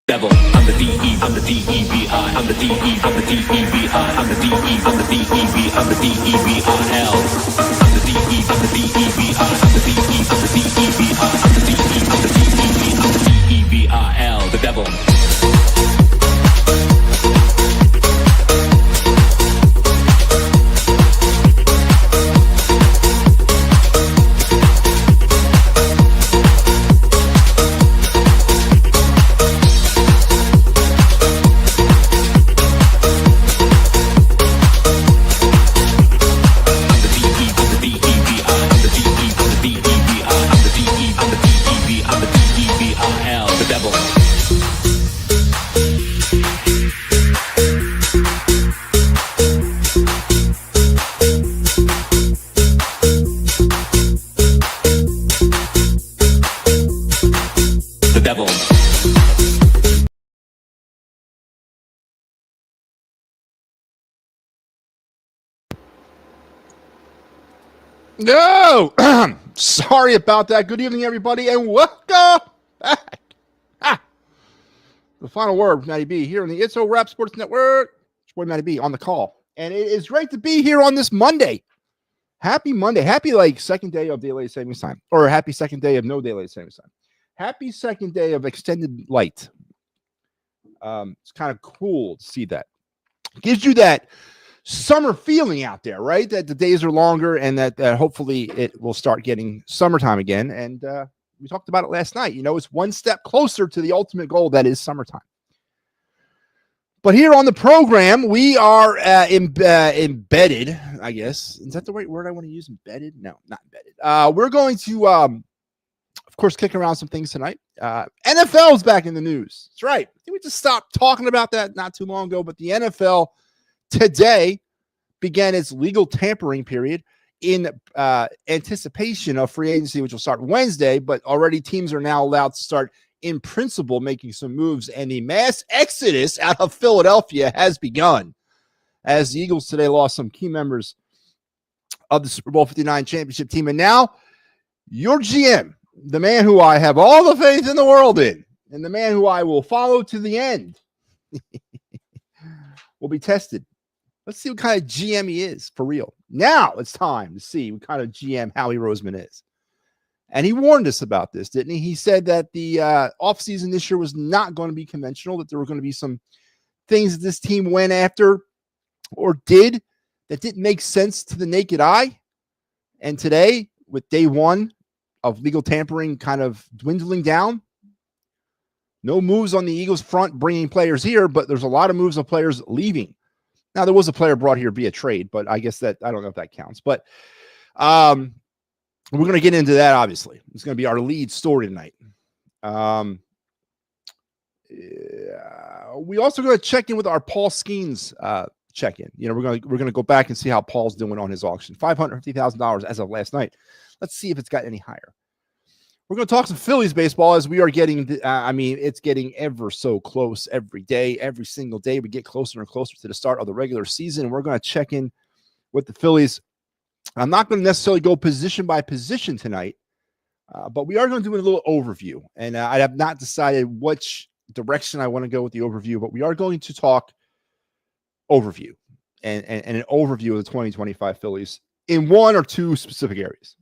Devil, I'm the D-E, I'm the D-E-V-I, I'm the D-E, I'm the D-E-V-I, I'm the D-E, I'm the D-E-V, I'm the D-E-V-I-L. I'm the D-E, I'm the D-E-V-I, I'm the D-E, I'm the D-E-V-I, I'm the D-E, I'm the D-E-V, I'm the D-E-V-I-L, the devil. No, sorry about that. Good evening, everybody, and welcome back. The final word with MattyB here on the It's So Rap Sports Network. It's boy MattyB on the call, and it is great to be here on this Monday. Happy Monday. Happy second day of daylight savings time, or happy second day of no daylight savings time. Happy second day of extended light. It's kind of cool to see that. It gives you that summer feeling out there, right? That the days are longer and that hopefully it will start getting summertime again. And we talked about it last night. You know, it's one step closer to the ultimate goal that is summertime. But here on the program, we are embedded, I guess. Is that the right word I want to use? Embedded? No, not embedded. We're going to, of course, kick around some things tonight. NFL's back in the news. That's right. I think we just stopped talking about that not too long ago, but the NFL today began its legal tampering period in anticipation of free agency, which will start Wednesday, but already teams are now allowed to start, in principle, making some moves, and the mass exodus out of Philadelphia has begun as the Eagles today lost some key members of the Super Bowl 59 championship team. And now your GM, the man who I have all the faith in the world in, and the man who I will follow to the end, will be tested. Let's see what kind of GM he is for real. Now it's time to see what kind of GM Howie Roseman is. And he warned us about this, didn't he? He said that the offseason this year was not going to be conventional, that there were going to be some things that this team went after or did that didn't make sense to the naked eye. And today, with day one of legal tampering kind of dwindling down, no moves on the Eagles front bringing players here, but there's a lot of moves of players leaving. Now, there was a player brought here via trade, but I guess that I don't know if that counts. But we're going to get into that, obviously. It's going to be our lead story tonight. We also going to check in with our Paul Skeens check-in. You know, we're going to go back and see how Paul's doing on his auction. $550,000 as of last night. Let's see if it's got any higher. We're going to talk some Phillies baseball as we are getting, it's getting ever so close every day. Every single day we get closer and closer to the start of the regular season. We're going to check in with the Phillies. I'm not going to necessarily go position by position tonight, but we are going to do a little overview. And I have not decided which direction I want to go with the overview, but we are going to talk overview and an overview of the 2025 Phillies in one or two specific areas.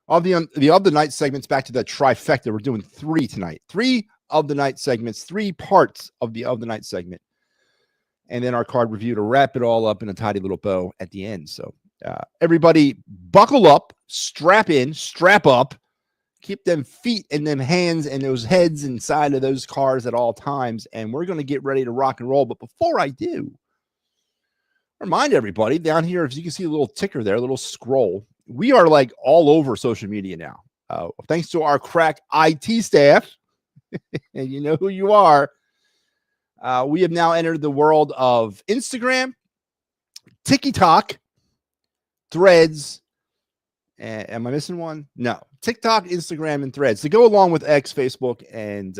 Of the night segments, back to the trifecta. We're doing three tonight. 3 of the night segments, 3 parts of the night segment. And then our card review to wrap it all up in a tidy little bow at the end. So everybody buckle up, strap in, strap up, keep them feet and them hands and those heads inside of those cars at all times. And we're going to get ready to rock and roll. But before I do, remind everybody down here, if you can see a little ticker there, a little scroll. We are like all over social media now. Thanks to our crack IT staff, and you know who you are. We have now entered the world of Instagram, TikTok, Threads. Am I missing one? No. TikTok, Instagram, and Threads to go along with X, Facebook, and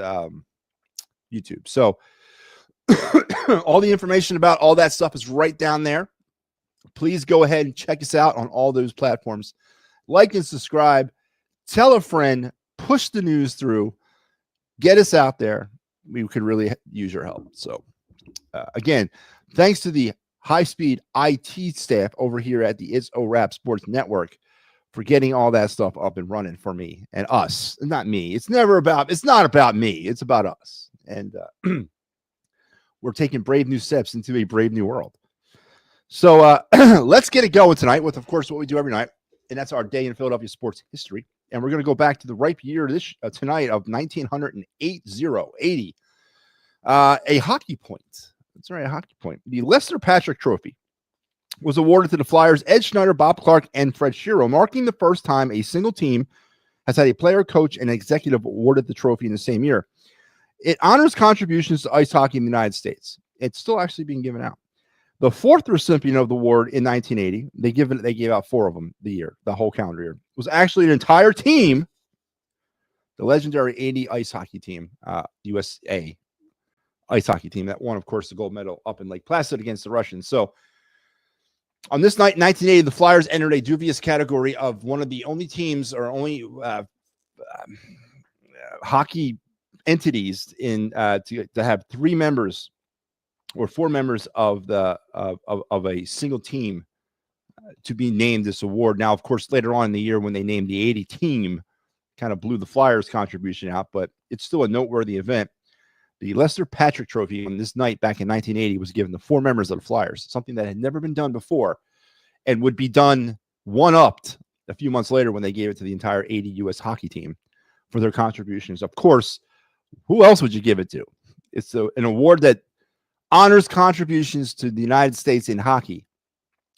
YouTube. So all the information about all that stuff is right down there. Please go ahead and check us out on all those platforms. Like and subscribe. Tell a friend. Push the news through. Get us out there. we could really use your help. So again, thanks to the high-speed IT staff over here at the It's a Wrap Sports Network for getting all that stuff up and running for me and us. Not me. It's not about me. It's about us. And we're taking brave new steps into a brave new world. So let's get it going tonight with, of course, what we do every night. And that's our day in Philadelphia sports history. And we're going to go back to the ripe year tonight of 1980. A hockey point. That's right, a hockey point. The Lester Patrick Trophy was awarded to the Flyers' Ed Schneider, Bob Clark, and Fred Shiro, marking the first time a single team has had a player, coach, and executive awarded the trophy in the same year. It honors contributions to ice hockey in the United States. It's still actually being given out. The fourth recipient of the award in 1980, they gave out 4 of them the whole calendar year, was actually an entire team, the legendary 80 ice hockey team, USA ice hockey team that won, of course, the gold medal up in Lake Placid against the Russians. So on this night in 1980, the Flyers entered a dubious category of one of the only teams or only hockey entities in to have 3 members or 4 members of the of a single team to be named this award. Now, of course, later on in the year when they named the 80 team, kind of blew the Flyers' contribution out, but it's still a noteworthy event. The Lester Patrick Trophy on this night back in 1980 was given to 4 members of the Flyers, something that had never been done before and would be done one-upped a few months later when they gave it to the entire 80 U.S. hockey team for their contributions. Of course, who else would you give it to? It's an award that honors contributions to the United States in hockey.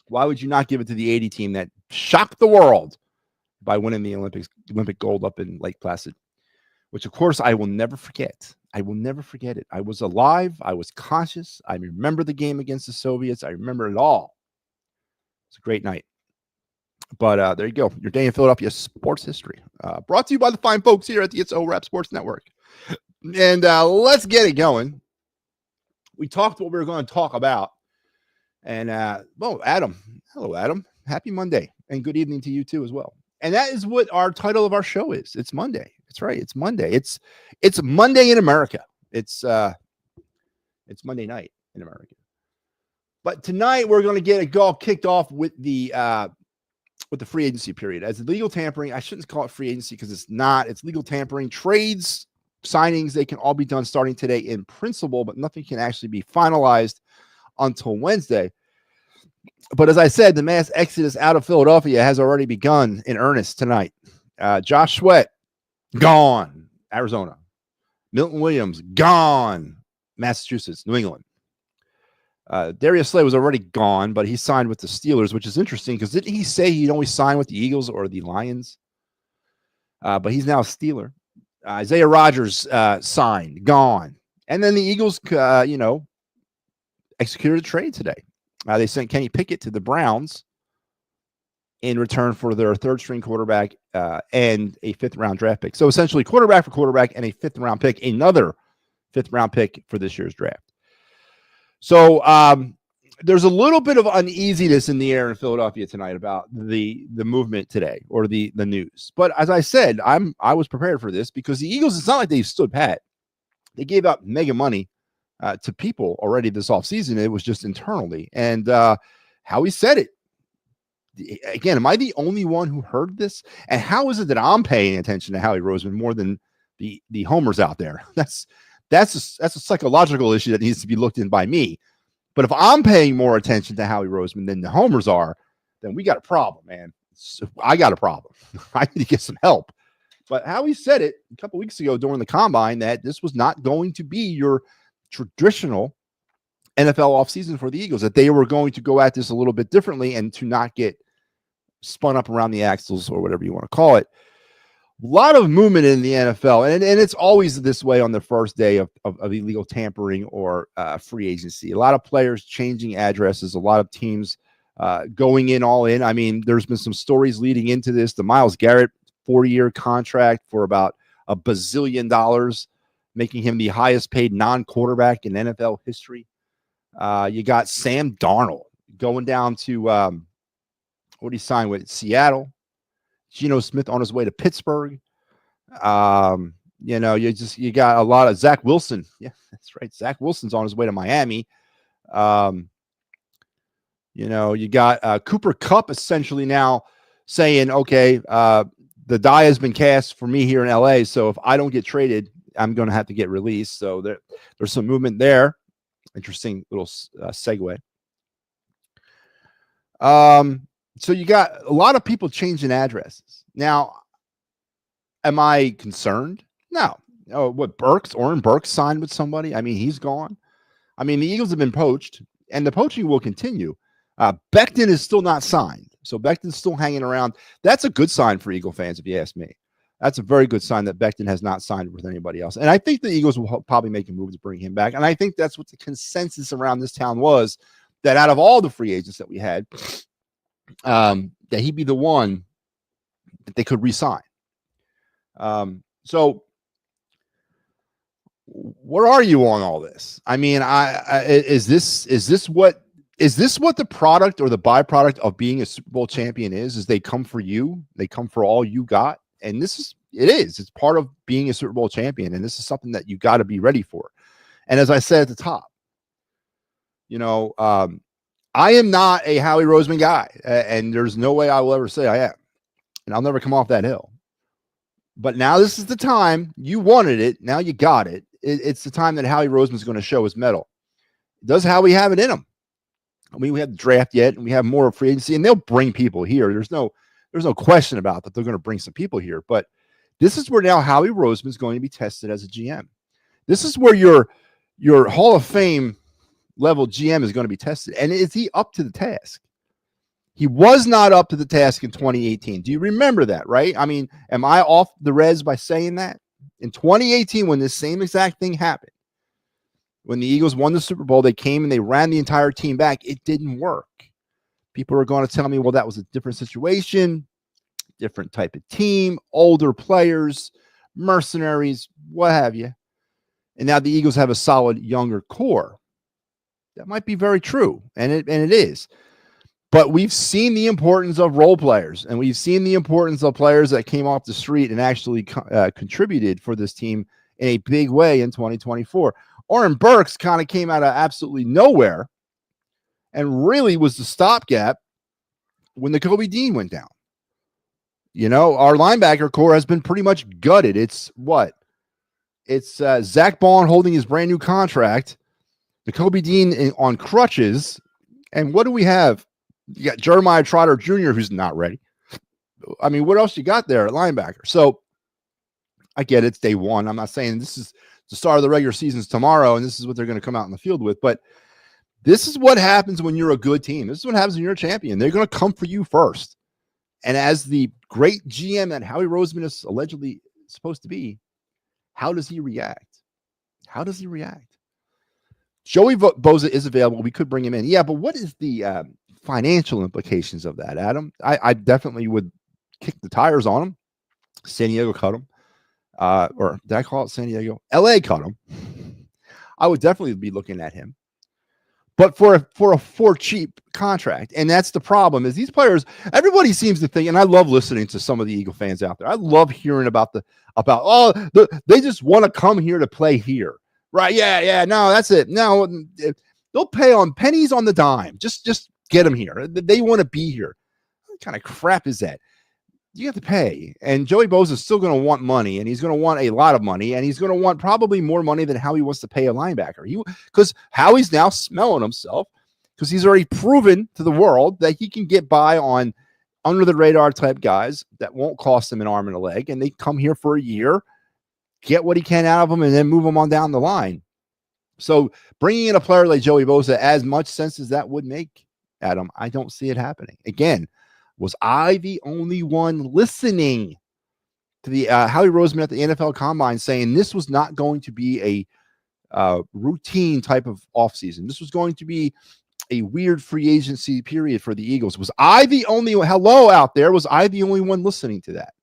Why would you not give it to the 80 team that shocked the world by winning the Olympic gold up in Lake Placid? Which, of course, I will never forget. I will never forget it. I was alive. I was conscious. I remember the game against the Soviets. I remember it all. It's a great night. But there you go. Your day in Philadelphia sports history. Brought to you by the fine folks here at the It's a Wrap Sports Network. And let's get it going. We talked what we were going to talk about. And, Adam. Hello, Adam. Happy Monday. And good evening to you, too, as well. And that is what our title of our show is. It's Monday. That's right. It's Monday. It's Monday in America. It's Monday night in America. But tonight we're going to get it all kicked off with the free agency period. As legal tampering, I shouldn't call it free agency because it's not. It's legal tampering. Trades, signings, they can all be done starting today in principle, but nothing can actually be finalized until Wednesday. But as I said, the mass exodus out of Philadelphia has already begun in earnest tonight. Josh Sweat, gone. Arizona. Milton Williams, gone. Massachusetts, New England. Darius Slay was already gone, but he signed with the Steelers, which is interesting because didn't he say he'd only sign with the Eagles or the Lions? But he's now a Steeler. Isaiah Rodgers signed, gone. And then the Eagles, executed a trade today. They sent Kenny Pickett to the Browns in return for their 3rd-string quarterback and a 5th-round draft pick. So essentially quarterback for quarterback and a 5th-round pick, another 5th-round pick for this year's draft. So there's a little bit of uneasiness in the air in Philadelphia tonight about the movement today or the news. But as I said, I was prepared for this because the Eagles, it's not like they stood pat. They gave out mega money to people already this offseason. It was just internally. And Howie said it. Again, am I the only one who heard this? And how is it that I'm paying attention to Howie Roseman more than the homers out there? That's a psychological issue that needs to be looked in by me. But if I'm paying more attention to Howie Roseman than the homers are, then we got a problem, man. So I got a problem. I need to get some help. But Howie said it a couple weeks ago during the combine that this was not going to be your traditional NFL offseason for the Eagles, that they were going to go at this a little bit differently and to not get spun up around the axles or whatever you want to call it. A lot of movement in the NFL, and it's always this way on the first day of illegal tampering or free agency. A lot of players changing addresses, a lot of teams going in all in. I mean, there's been some stories leading into this. The Myles Garrett 4-year contract for about $1 bazillion, making him the highest paid non-quarterback in NFL history. You got Sam Darnold going down to what he signed with Seattle. Geno Smith on his way to Pittsburgh. You got a lot of Zach Wilson. Yeah, that's right. Zach Wilson's on his way to Miami. You got Cooper Kupp essentially now saying, okay, the die has been cast for me here in LA. So if I don't get traded, I'm going to have to get released. So there's some movement there. Interesting little segue. So you got a lot of people changing addresses. Now, am I concerned? No. Oh, what Oren Burks signed with somebody? I mean, he's gone. I mean, the Eagles have been poached, and the poaching will continue. Becton is still not signed. So Becton's still hanging around. That's a good sign for Eagle fans, if you ask me. That's a very good sign that Becton has not signed with anybody else. And I think the Eagles will probably make a move to bring him back. And I think that's what the consensus around this town was, that out of all the free agents that we had, that he'd be the one that they could re-sign. So where are you on all this? I mean, is this what the product or the byproduct of being a Super Bowl champion is they come for you, they come for all you got. And it's part of being a Super Bowl champion. And this is something that you got to be ready for. And as I said at the top, I am not a Howie Roseman guy, and there's no way I will ever say I am. And I'll never come off that hill. But now this is the time. You wanted it. Now you got it. It's the time that Howie Roseman's going to show his mettle. Does Howie have it in him? I mean, we haven't draft yet, and we have more free agency, and they'll bring people here. There's no question about that. They're going to bring some people here. But this is where now Howie Roseman's going to be tested as a GM. This is where your Hall of Fame level GM is going to be tested. And is he up to the task? He was not up to the task in 2018. Do you remember that, right? I mean, am I off the res by saying that? In 2018, when this same exact thing happened, when the Eagles won the Super Bowl, they came and they ran the entire team back. It didn't work. People are going to tell me, well, that was a different situation, different type of team, older players, mercenaries, what have you. And now the Eagles have a solid younger core. That might be very true, and it is. But we've seen the importance of role players, and we've seen the importance of players that came off the street and actually contributed for this team in a big way in 2024. Oren Burks kind of came out of absolutely nowhere and really was the stopgap when the Kobe Dean went down. Our linebacker core has been pretty much gutted. It's Zach Bond holding his brand new contract, the Kobe Dean on crutches, and what do we have? You got Jeremiah Trotter Jr., who's not ready. I mean, what else you got there at linebacker? So I get it's day one. I'm not saying this is the start of the regular season's tomorrow, and this is what they're going to come out in the field with. But this is what happens when you're a good team. This is what happens when you're a champion. They're going to come for you first. And as the great GM that Howie Roseman is allegedly supposed to be, how does he react? How does he react? Joey Bosa is available. We could bring him in. Yeah, but what is the financial implications of that, Adam? I definitely would kick the tires on him. San Diego cut him. Or did I call it San Diego? LA cut him. I would definitely be looking at him. But for cheap contract. And that's the problem is these players, everybody seems to think, and I love listening to some of the Eagle fans out there. I love hearing about they just want to come here to play here. Right. Yeah. No, that's it. No, they'll pay on pennies on the dime. Just get them here. They want to be here. What kind of crap is that? You have to pay. And Joey Bosa is still going to want money, and he's going to want a lot of money, and he's going to want probably more money than Howie wants to pay a linebacker. Because Howie's now smelling himself because he's already proven to the world that he can get by on under the radar type guys that won't cost him an arm and a leg, and they come here for a year, get what he can out of them, and then move them on down the line. So bringing in a player like Joey Bosa, as much sense as that would make, Adam, I don't see it happening. Again, was I the only one listening to the Howie Roseman at the NFL Combine saying this was not going to be a routine type of offseason? This was going to be a weird free agency period for the Eagles. Was I the only one? Hello out there. Was I the only one listening to that?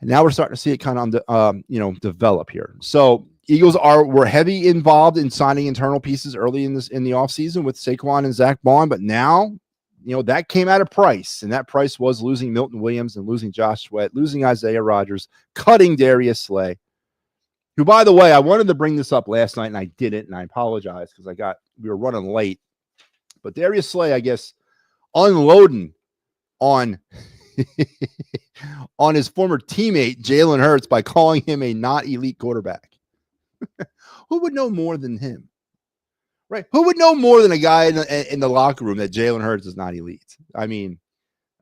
And now we're starting to see it kind of, develop here. So Eagles were heavy involved in signing internal pieces early in the offseason with Saquon and Zach Bond, but now that came at a price, and that price was losing Milton Williams and losing Josh Sweat, losing Isaiah Rodgers, cutting Darius Slay, who, by the way, I wanted to bring this up last night, and I didn't, and I apologize because we were running late. But Darius Slay, I guess, unloading on on his former teammate Jalen Hurts by calling him a not elite quarterback. Who would know more than him? Right? Who would know more than a guy in the locker room that Jalen Hurts is not elite? I mean,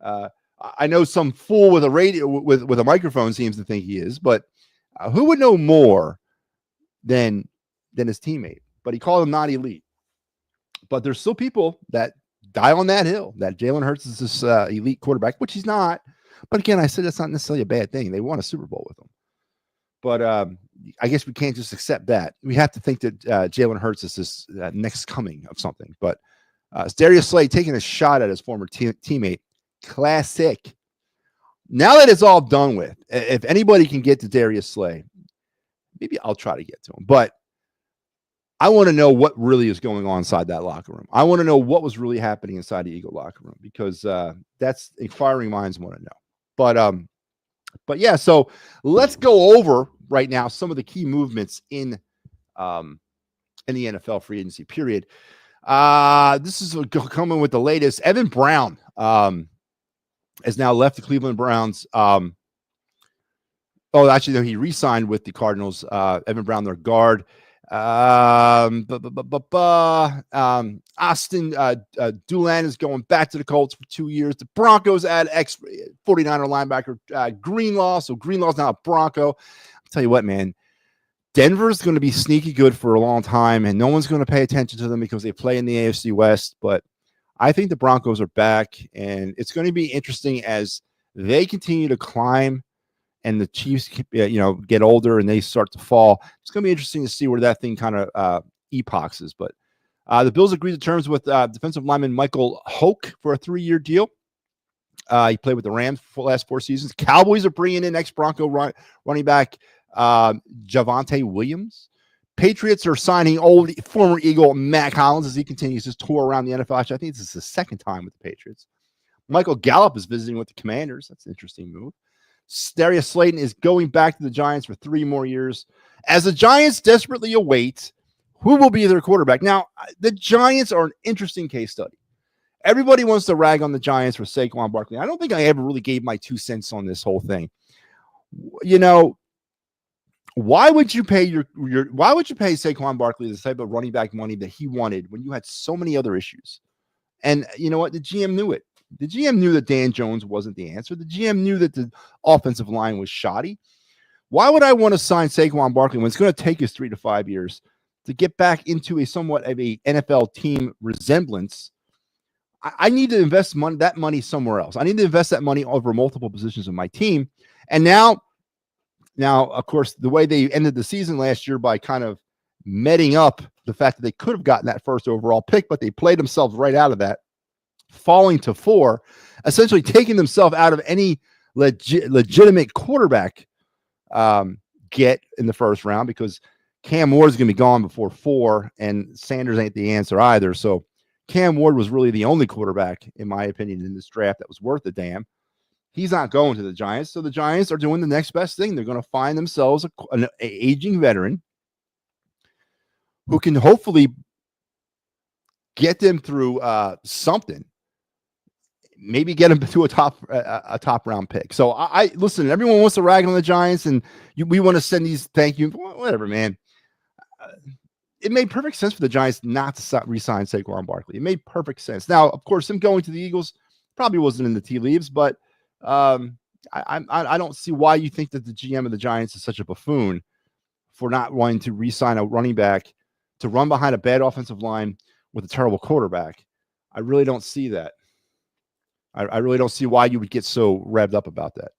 I know some fool with a radio with a microphone seems to think he is, but who would know more than his teammate? But he called him not elite. But there's still people that die on that hill that Jalen Hurts is this elite quarterback, which he's not. But again, I said that's not necessarily a bad thing. They won a Super Bowl with him. But I guess we can't just accept that. We have to think that Jalen Hurts is this next coming of something. But it's Darius Slay taking a shot at his former teammate. Classic. Now that it's all done with, if anybody can get to Darius Slay, maybe I'll try to get to him. But I want to know what really is going on inside that locker room. I want to know what was really happening inside the Eagle locker room, because that's inquiring minds want to know. But yeah, so let's go over right now some of the key movements in the NFL free agency period. This is coming with the latest. Evan Brown has now left the Cleveland Browns. Actually, no, he re-signed with the Cardinals. Evan Brown, their guard. Austin Dulin is going back to the Colts for 2 years. The Broncos add ex-49er linebacker Greenlaw. So Greenlaw's now a Bronco. I'll tell you what, man. Denver's going to be sneaky good for a long time, and no one's going to pay attention to them because they play in the AFC West. But I think the Broncos are back, and it's going to be interesting as they continue to climb and the Chiefs, get older and they start to fall. It's going to be interesting to see where that thing kind of epochs. But the Bills agreed to terms with defensive lineman Michael Hoke for a 3-year deal. He played with the Rams for the last 4 seasons. Cowboys are bringing in ex-Bronco running back Javonte Williams. Patriots are signing former Eagle Matt Collins as he continues his tour around the NFL. Actually, I think this is his second time with the Patriots. Michael Gallup is visiting with the Commanders. That's an interesting move. Darius Slayton is going back to the Giants for 3 more years as the Giants desperately await who will be their quarterback. Now, the Giants are an interesting case study. Everybody wants to rag on the Giants for Saquon Barkley. I don't think I ever really gave my 2 cents on this whole thing. Why would you pay why would you pay Saquon Barkley the type of running back money that he wanted when you had so many other issues? And you know what? The GM knew it. The GM knew that Dan Jones wasn't the answer. The GM knew that the offensive line was shoddy. Why would I want to sign Saquon Barkley when it's going to take us 3 to 5 years to get back into a somewhat of a NFL team resemblance? I need to invest that money somewhere else. I need to invest that money over multiple positions of my team. And now, of course, the way they ended the season last year by kind of meting up the fact that they could have gotten that first overall pick, but they played themselves right out of that, falling to 4, essentially taking themselves out of any legitimate quarterback get in the first round, because Cam Ward is going to be gone before 4, and Sanders ain't the answer either. So Cam Ward was really the only quarterback, in my opinion, in this draft that was worth a damn. He's not going to the Giants, so the Giants are doing the next best thing. They're going to find themselves an aging veteran who can hopefully get them through something. Maybe get him to a top round pick. So I listen. Everyone wants to rag on the Giants, and we want to send these thank you, whatever, man. It made perfect sense for the Giants not to re-sign Saquon Barkley. It made perfect sense. Now, of course, him going to the Eagles probably wasn't in the tea leaves, but I don't see why you think that the GM of the Giants is such a buffoon for not wanting to re-sign a running back to run behind a bad offensive line with a terrible quarterback. I really don't see that. I really don't see why you would get so revved up about that.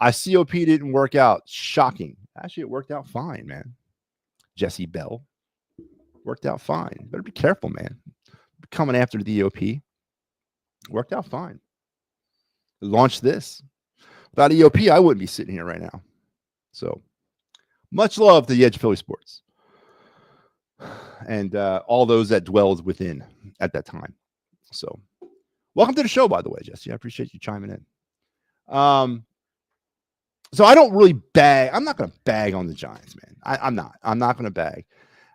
COP didn't work out. Shocking. Actually, it worked out fine, man. Jesse Bell worked out fine. Better be careful, man. Coming after the EOP. Worked out fine. Launched this. Without EOP, I wouldn't be sitting here right now. So, much love to the Edge of Philly Sports. And all those that dwelled within at that time. So, Welcome to the show, by the way, Jesse. I appreciate you chiming in. So I don't really bag. I'm not going to bag on the Giants, man. I'm not. I'm not going to bag.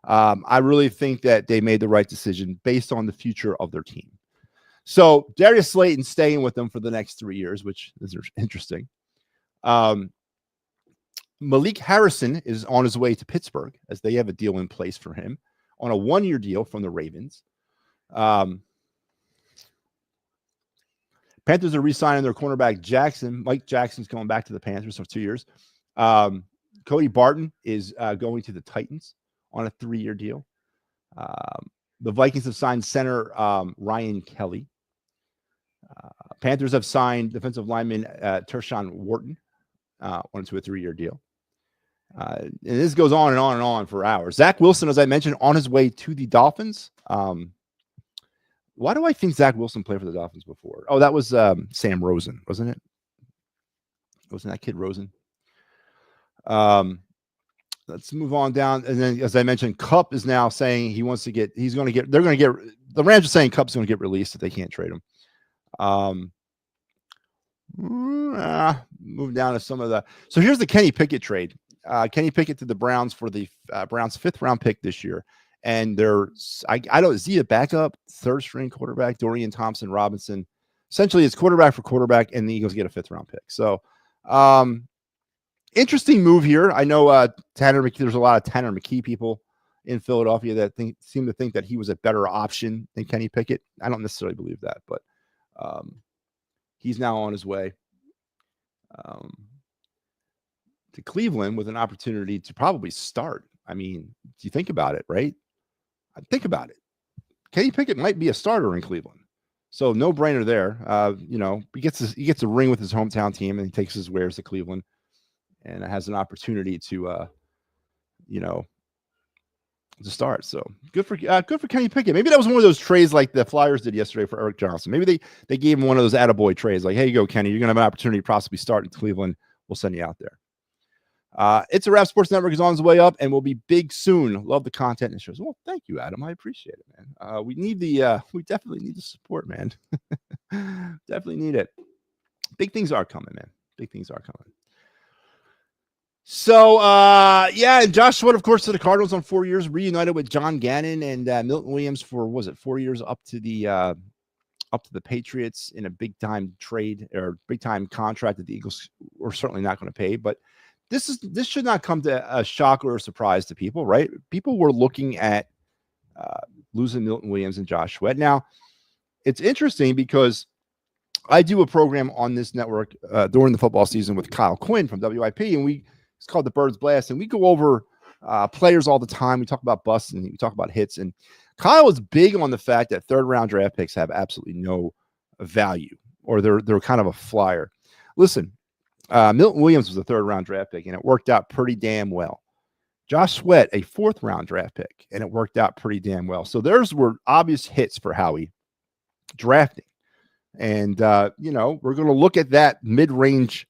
I really think that they made the right decision based on the future of their team. So Darius Slayton staying with them for the next 3 years, which is interesting. Malik Harrison is on his way to Pittsburgh as they have a deal in place for him on a 1-year deal from the Ravens. Panthers are re-signing their cornerback Jackson. Mike Jackson's going back to the Panthers for 2 years. Cody Barton is going to the Titans on a 3-year deal. The Vikings have signed center Ryan Kelly. Panthers have signed defensive lineman Tershawn Wharton onto a 3-year deal. And this goes on and on and on for hours. Zach Wilson, as I mentioned, on his way to the Dolphins. Why do I think Zach Wilson played for the Dolphins before? Oh, that was Sam Rosen, wasn't it? Wasn't that kid Rosen? Let's move on down. And then, as I mentioned, Kupp is now saying the Rams are saying Kupp's going to get released if they can't trade him. Move down to some of the. So here's the Kenny Pickett trade. Kenny Pickett to the Browns for the Browns' 5th round pick this year. And I don't see a backup 3rd string quarterback, Dorian Thompson Robinson. Essentially, it's quarterback for quarterback, and the Eagles get a 5th round pick. So, interesting move here. I know Tanner McKee. There's a lot of Tanner McKee people in Philadelphia that seem to think that he was a better option than Kenny Pickett. I don't necessarily believe that, but he's now on his way to Cleveland with an opportunity to probably start. I mean, do you think about it, right? Think about it. Kenny Pickett might be a starter in Cleveland. So no brainer there. He gets a ring with his hometown team, and he takes his wares to Cleveland and has an opportunity to start. So good for Kenny Pickett. Maybe that was one of those trades like the Flyers did yesterday for Eric Johnson. Maybe they gave him one of those attaboy trades, like, hey, you go, Kenny. You're gonna have an opportunity to possibly start in Cleveland. We'll send you out there. It's a Wrap Sports Network is on its way up and will be big soon. Love the content and shows. Well, thank you, Adam. I appreciate it, man. We definitely need the support, man. Definitely need it. Big things are coming, man. Big things are coming. So, and Josh Sweat, of course, to the Cardinals on 4 years, reunited with John Gannon and Milton Williams for, 4 years up to the Patriots in a big time trade or big time contract that the Eagles were certainly not going to pay. But this should not come to a shock or a surprise to people, right? People were looking at losing Milton Williams and Josh Sweat. Now, it's interesting because I do a program on this network during the football season with Kyle Quinn from WIP, and it's called the Birds Blast, and we go over players all the time. We talk about busts and we talk about hits, and Kyle is big on the fact that 3rd round draft picks have absolutely no value, or they're kind of a flyer. Listen, Milton Williams was a 3rd round draft pick, and it worked out pretty damn well. Josh Sweat, a 4th round draft pick, and it worked out pretty damn well. So theirs were obvious hits for Howie drafting. And, we're going to look at that mid-range.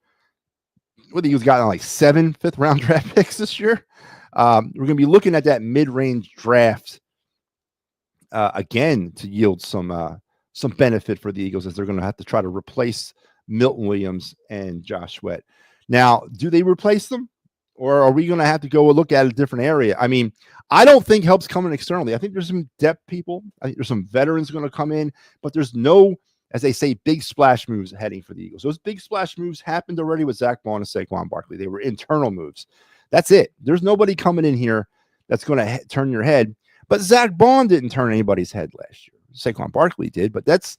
What the Eagles got like 7 5th round draft picks this year. We're going to be looking at that mid-range draft again to yield some benefit for the Eagles, as they're going to have to try to replace Milton Williams and Josh Sweat. Now, do they replace them, or are we going to have to go look at a different area? I mean, I don't think help's coming externally. I think there's some depth people. I think there's some veterans going to come in, but there's no, as they say, big splash moves heading for the Eagles. Those big splash moves happened already with Zach Bond and Saquon Barkley. They were internal moves. That's it. There's nobody coming in here that's going to turn your head. But Zach Bond didn't turn anybody's head last year. Saquon Barkley did, but that's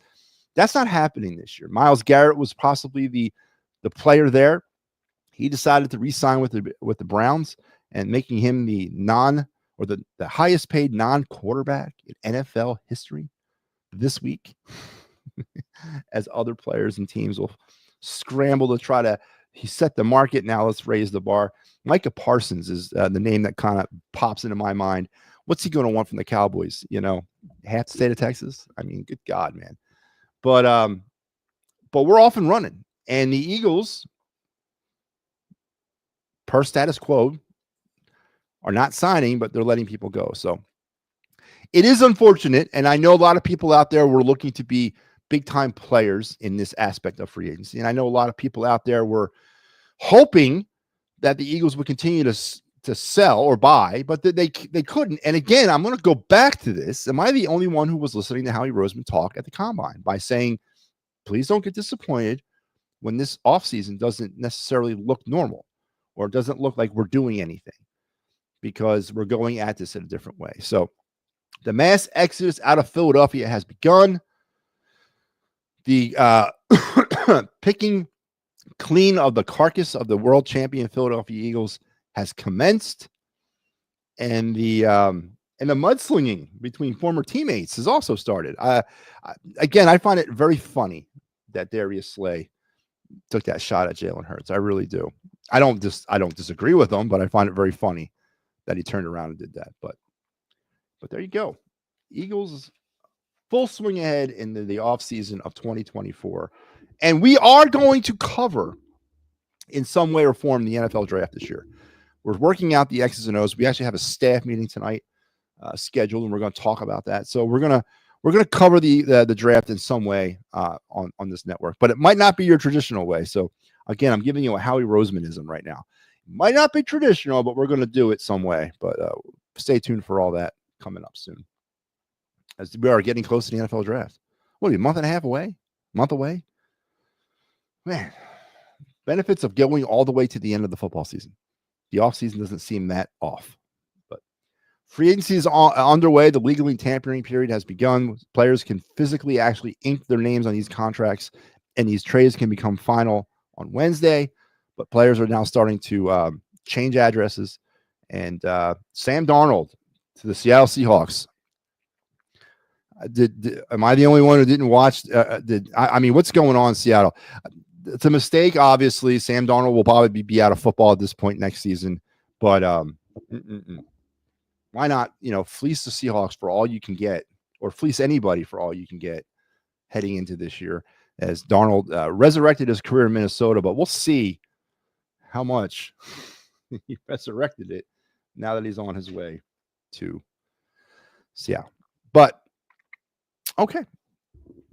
not happening this year. Myles Garrett was possibly the player there. He decided to re-sign with the Browns, and making him the highest paid non-quarterback in NFL history this week. As other players and teams will scramble to try to set the market. Now let's raise the bar. Micah Parsons is the name that kind of pops into my mind. What's he going to want from the Cowboys? Half the state of Texas. I mean, good God, man. But we're off and running, and the Eagles, per status quo, are not signing, but they're letting people go. So it is unfortunate, and I know a lot of people out there were looking to be big time players in this aspect of free agency. And I know a lot of people out there were hoping that the Eagles would continue to sell or buy, but they couldn't. And again, I'm going to go back to this. Am I the only one who was listening to Howie Roseman talk at the Combine by saying, please don't get disappointed when this offseason doesn't necessarily look normal or doesn't look like we're doing anything, because we're going at this in a different way. So the mass exodus out of Philadelphia has begun. The picking clean of the carcass of the world champion Philadelphia Eagles has commenced, and the mudslinging between former teammates has also started. Again, I find it very funny that Darius Slay took that shot at Jalen Hurts. I really do. I don't disagree with him, but I find it very funny that he turned around and did that. But there you go. Eagles full swing ahead into the offseason of 2024. And we are going to cover in some way or form the NFL draft this year. We're working out the X's and O's. We actually have a staff meeting tonight scheduled, and we're going to talk about that. So we're going to cover the draft in some way on this network, but it might not be your traditional way. So again, I'm giving you a Howie Rosemanism right now. It might not be traditional, but we're going to do it some way. But stay tuned for all that coming up soon, as we are getting close to the NFL draft. What are we, a month and a half away? Month away? Man, benefits of going all the way to the end of the football season. The offseason doesn't seem that off. But free agency is underway. The legally tampering period has begun. Players can physically actually ink their names on these contracts, and these trades can become final on Wednesday. But players are now starting to change addresses. And Sam Darnold to the Seattle Seahawks. Am I the only one who didn't watch? I mean, what's going on in Seattle? It's a mistake, obviously. Sam Darnold will probably be out of football at this point next season. But why not, fleece the Seahawks for all you can get, or fleece anybody for all you can get heading into this year, as Darnold resurrected his career in Minnesota. But we'll see how much he resurrected it now that he's on his way to Seattle. But okay,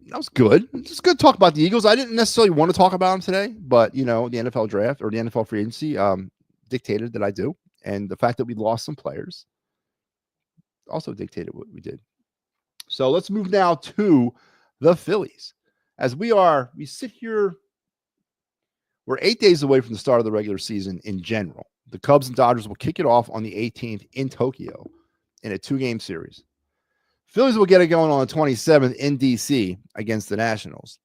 that was good. It's good to talk about the Eagles. I didn't necessarily want to talk about them today, but the NFL draft or the NFL free agency dictated that I do, and the fact that we lost some players also dictated what we did. So let's move now to the Phillies. As we sit here, we're 8 days away from the start of the regular season in general. The Cubs and Dodgers will kick it off on the 18th in Tokyo in a 2-game series. Phillies will get it going on the 27th in D.C. against the Nationals.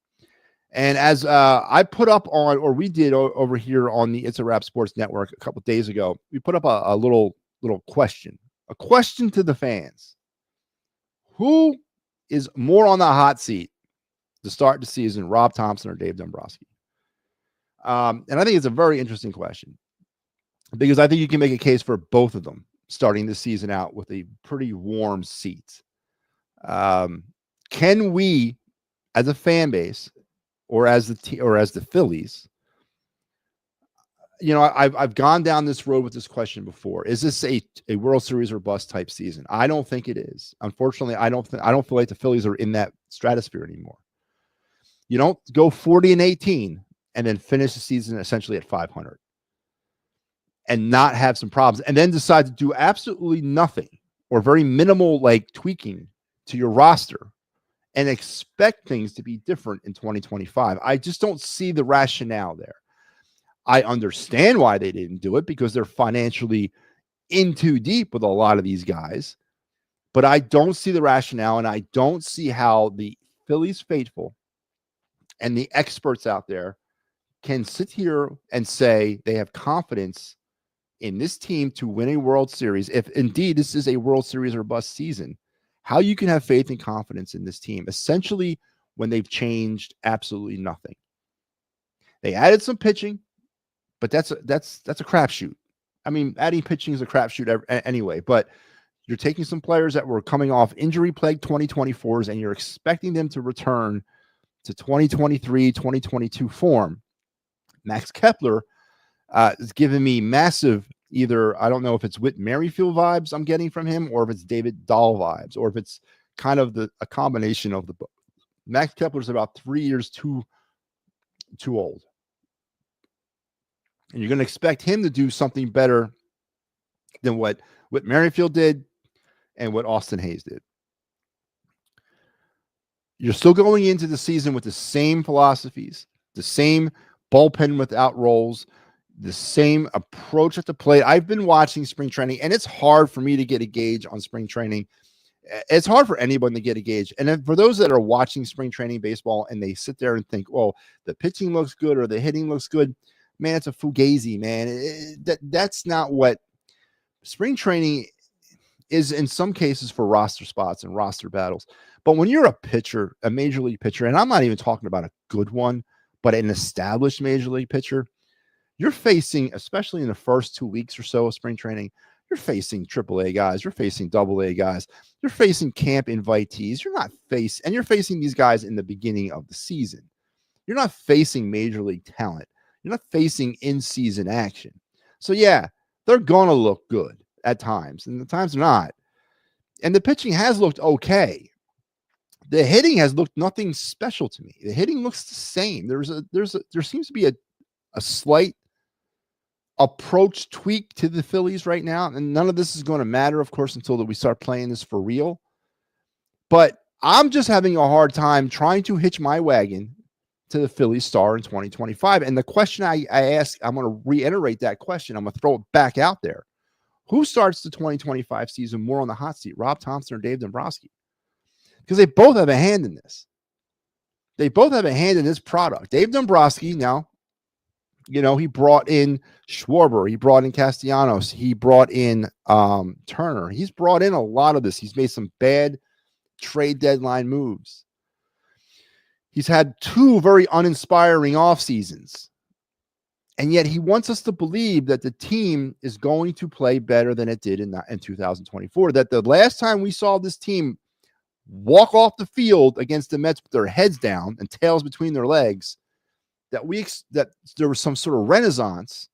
And as I put up on, or we did over here on the It's a Wrap Sports Network a couple of days ago, we put up a little question. A question to the fans. Who is more on the hot seat to start the season, Rob Thompson or Dave Dombrowski? And I think it's a very interesting question, because I think you can make a case for both of them starting the season out with a pretty warm seat. Can we, as a fan base, or as the Phillies, I've gone down this road with this question before. Is this a World Series or bust type season? I don't think it is. Unfortunately, I don't feel like the Phillies are in that stratosphere anymore. You don't go 40-18 and then finish the season essentially at 500 and not have some problems, and then decide to do absolutely nothing or very minimal tweaking to your roster and expect things to be different in 2025. I just don't see the rationale there. I understand why they didn't do it, because they're financially in too deep with a lot of these guys, but I don't see the rationale, and I don't see how the Phillies faithful and the experts out there can sit here and say they have confidence in this team to win a World Series. If indeed this is a World Series or bust season, how you can have faith and confidence in this team, essentially, when they've changed absolutely nothing. They added some pitching, but that's a crapshoot. I mean, adding pitching is a crapshoot anyway, but you're taking some players that were coming off injury-plagued 2024s, and you're expecting them to return to 2023, 2022 form. Max Kepler is giving me massive, either, I don't know if it's Whit Merrifield vibes I'm getting from him, or if it's David Dahl vibes, or if it's kind of a combination of the both. Max Kepler's about 3 years too old. And you're going to expect him to do something better than what Merrifield did and what Austin Hayes did. You're still going into the season with the same philosophies, the same bullpen without roles, the same approach at the plate. I've been watching spring training, and it's hard for me to get a gauge on spring training. It's hard for anyone to get a gauge. And then for those that are watching spring training baseball and they sit there and think, well, the pitching looks good or the hitting looks good, man, it's a fugazi, man. That's not what spring training is in some cases for roster spots and roster battles. But when you're a pitcher, a major league pitcher, and I'm not even talking about a good one, but an established major league pitcher, you're facing, especially in the first 2 weeks or so of spring training, you're facing AAA guys, you're facing AA guys, you're facing camp invitees. You're facing these guys in the beginning of the season. You're not facing major league talent. You're not facing in-season action. So yeah, they're going to look good at times, and the times are not. And the pitching has looked okay. The hitting has looked nothing special to me. The hitting looks the same. There seems to be a slight approach tweak to the Phillies right now, and none of this is going to matter, of course, until we start playing this for real. But I'm just having a hard time trying to hitch my wagon to the Phillies star in 2025. And the question I ask, I'm going to reiterate that question. I'm going to throw it back out there. Who starts the 2025 season more on the hot seat, Rob Thompson or Dave Dombrowski? Because they both have a hand in this. They both have a hand in this product. Dave Dombrowski, now, he brought in Schwarber. He brought in Castellanos. He brought in Turner. He's brought in a lot of this. He's made some bad trade deadline moves. He's had 2 very uninspiring off seasons. And yet he wants us to believe that the team is going to play better than it did in 2024. That the last time we saw this team walk off the field against the Mets with their heads down and tails between their legs, that there was some sort of renaissance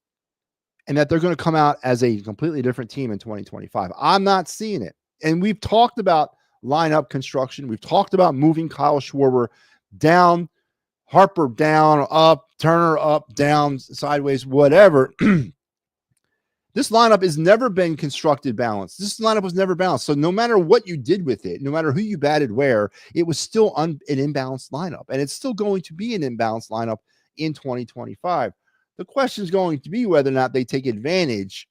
and that they're going to come out as a completely different team in 2025. I'm not seeing it. And we've talked about lineup construction. We've talked about moving Kyle Schwarber down, Harper down, up, Turner up, down, sideways, whatever. This lineup has never been constructed balanced. This lineup was never balanced. So no matter what you did with it, no matter who you batted where, it was still an imbalanced lineup. And it's still going to be an imbalanced lineup in 2025. The question is going to be whether or not they take advantage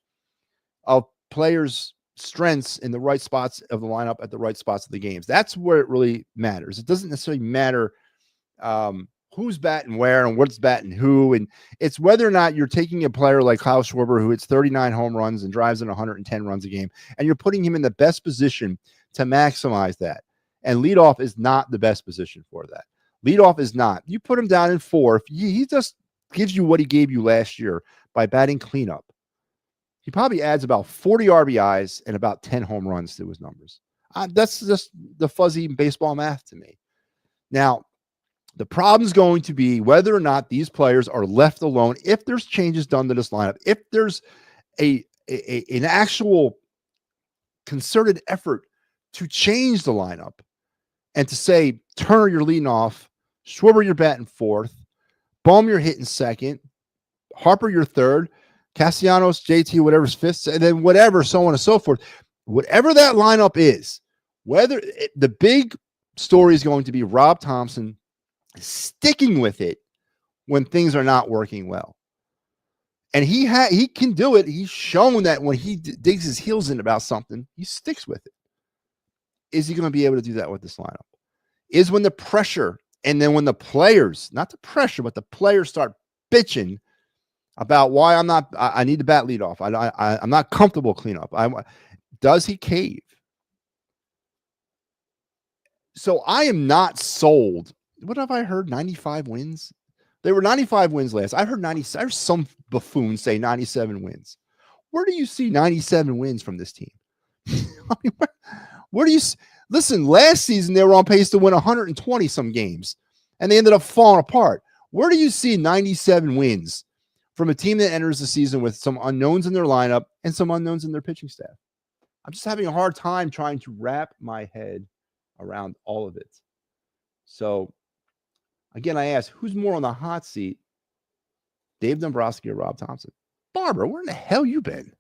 of players' strengths in the right spots of the lineup at the right spots of the games. That's where it really matters. It doesn't necessarily matter who's batting where and what's batting who. And it's whether or not you're taking a player like Kyle Schwarber, who hits 39 home runs and drives in 110 runs a game, and you're putting him in the best position to maximize that. And leadoff is not the best position for that. Leadoff is not. You put him down in 4. He just gives you what he gave you last year by batting cleanup. He probably adds about 40 RBIs and about 10 home runs to his numbers. That's just the fuzzy baseball math to me. Now, the problem is going to be whether or not these players are left alone, if there's changes done to this lineup, if there's an actual concerted effort to change the lineup and to say, Turner, you're leading off, Schwarber, you're batting 4th, Bohm, you're hitting 2nd, Harper, you're 3rd, Castellanos, JT, whatever's 5th, and then whatever, so on and so forth. Whatever that lineup is, the big story is going to be Rob Thompson sticking with it when things are not working well. And he can do it. He's shown that when he digs his heels in about something, he sticks with it. Is he going to be able to do that with this lineup? Is when the pressure, and then when the players, not the pressure, but the players start bitching about why I need to bat leadoff. I'm not comfortable cleanup. Does he cave? So I am not sold. What have I heard? 95 wins? They were 95 wins last. I heard 90. There's some buffoon say 97 wins. Where do you see 97 wins from this team? I mean, where do you listen? Last season they were on pace to win 120 some games, and they ended up falling apart. Where do you see 97 wins from a team that enters the season with some unknowns in their lineup and some unknowns in their pitching staff? I'm just having a hard time trying to wrap my head around all of it. So Again, I ask, who's more on the hot seat, Dave Dombrowski or Rob Thompson? Barbara, where in the hell you been?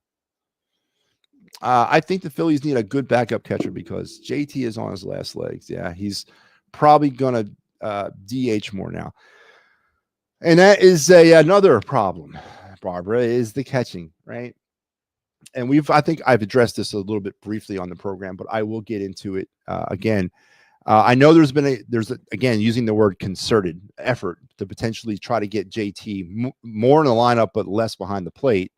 I think the Phillies need a good backup catcher because JT is on his last legs. Yeah, he's probably going to DH more now. And that is another problem, Barbara, is the catching, right? And I think I've addressed this a little bit briefly on the program, but I will get into it again. I know again, using the word concerted effort to potentially try to get JT more in the lineup, but less behind the plate.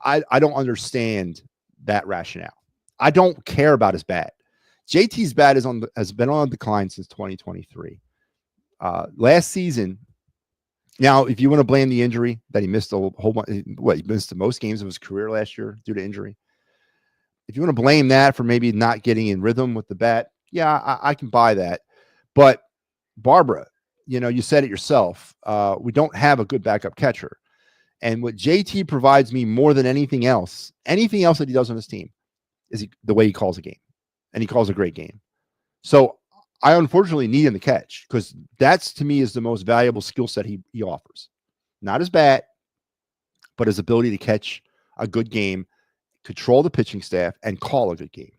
I don't understand that rationale. I don't care about his bat. JT's bat has been on a decline since 2023. Last season, now, if you want to blame the injury that he missed a whole bunch, he missed the most games of his career last year due to injury. If you want to blame that for maybe not getting in rhythm with the bat, yeah, I can buy that. But Barbara, you said it yourself. We don't have a good backup catcher. And what JT provides me more than anything else that he does on his team is the way he calls a game. And he calls a great game. So I unfortunately need him to catch because that's, to me, is the most valuable skill set he offers. Not his bat, but his ability to catch a good game, control the pitching staff, and call a good game.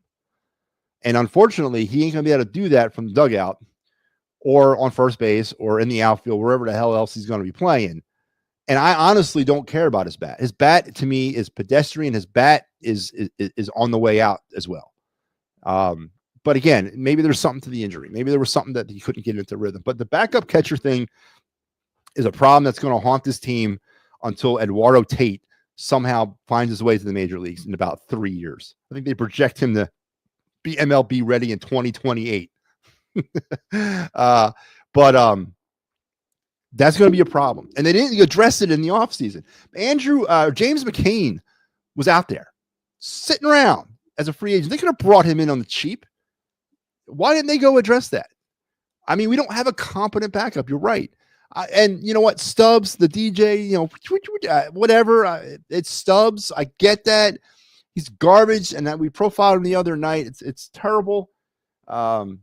And unfortunately, he ain't going to be able to do that from the dugout or on first base or in the outfield, wherever the hell else he's going to be playing. And I honestly don't care about his bat. His bat, to me, is pedestrian. His bat is on the way out as well. But again, maybe there's something to the injury. Maybe there was something that he couldn't get into rhythm. But the backup catcher thing is a problem that's going to haunt this team until Eduardo Tate somehow finds his way to the major leagues in about 3 years. I think they project him to be MLB ready in 2028. But that's going to be a problem. And they didn't address it in the offseason. James McCain was out there sitting around as a free agent. They could have brought him in on the cheap. Why didn't they go address that? I mean, we don't have a competent backup. You're right. And you know what? Stubbs, the DJ, whatever. It's Stubbs. I get that. He's garbage. And that we profiled him the other night. It's terrible. Marshawn,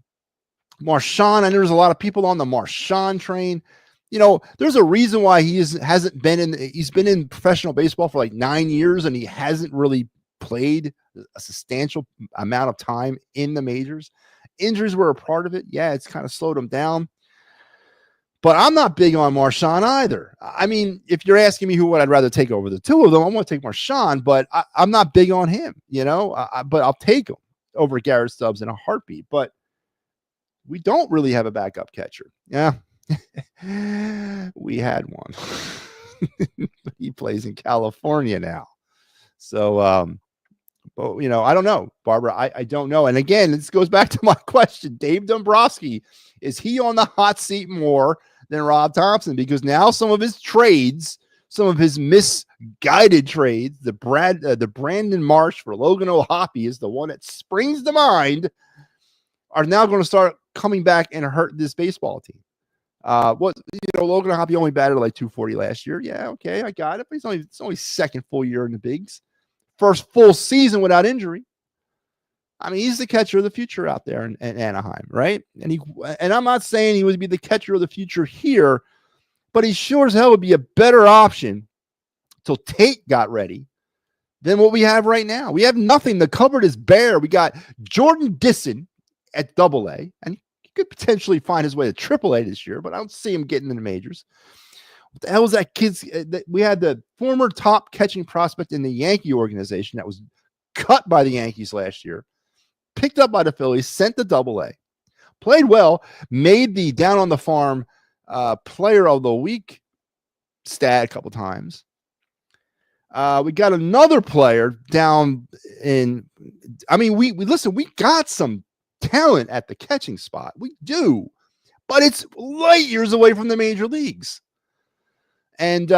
I know there's a lot of people on the Marshawn train. There's a reason why he's been in professional baseball for like 9 years and he hasn't really played a substantial amount of time in the majors. Injuries were a part of it. Yeah, it's kind of slowed him down. But I'm not big on Marshawn either. I mean, if you're asking me who would I'd rather take over the two of them, I want to take Marshawn, but I'm not big on him, but I'll take him over Garrett Stubbs in a heartbeat. But we don't really have a backup catcher. Yeah. We had one. He plays in California now. So, but I don't know, Barbara. I don't know. And again, this goes back to my question. Dave Dombrowski, is he on the hot seat more than Rob Thompson? Because now some of his trades, some of his misguided trades, the Brandon Marsh for Logan O'Hoppe is the one that springs to mind, are now going to start coming back and hurt this baseball team. Logan O'Hoppe only batted like 240 last year. Yeah, okay, I got it. But it's only second full year in the bigs. First full season without injury. I mean, he's the catcher of the future out there in Anaheim, right? And I'm not saying he would be the catcher of the future here, but he sure as hell would be a better option till Tate got ready than what we have right now. We have nothing. The cupboard is bare. We got Jordan Disson at AA, and he could potentially find his way to AAA this year, but I don't see him getting in the majors. What the hell is that kid's? We had the former top catching prospect in the Yankee organization that was cut by the Yankees last year, picked up by the Phillies, sent to AA, played well, made the down on the farm player of the week stat a couple times. We got another player down in, I mean, we got some talent at the catching spot. We do, but it's light years away from the major leagues. And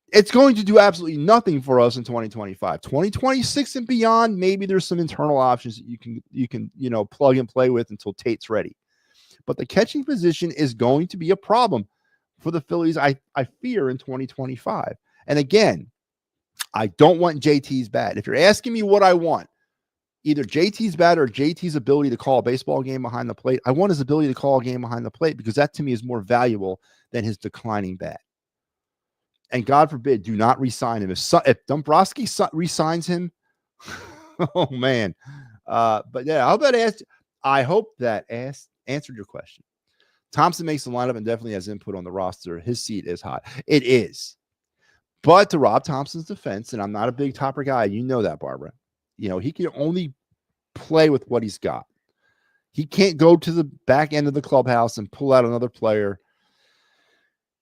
it's going to do absolutely nothing for us in 2025. 2026 and beyond, maybe there's some internal options that you can plug and play with until Tate's ready. But the catching position is going to be a problem for the Phillies, I fear, in 2025. And again, I don't want JT's bat. If you're asking me what I want, either JT's bat or JT's ability to call a baseball game behind the plate. I want his ability to call a game behind the plate because that to me is more valuable than his declining bat. And God forbid, do not re-sign him. If Dombrowski re-signs him, oh man. But yeah, I hope that answered your question. Thompson makes the lineup and definitely has input on the roster. His seat is hot. It is. But to Rob Thompson's defense, and I'm not a big topper guy, you know that, Barbara. He can only play with what he's got. He can't go to the back end of the clubhouse and pull out another player.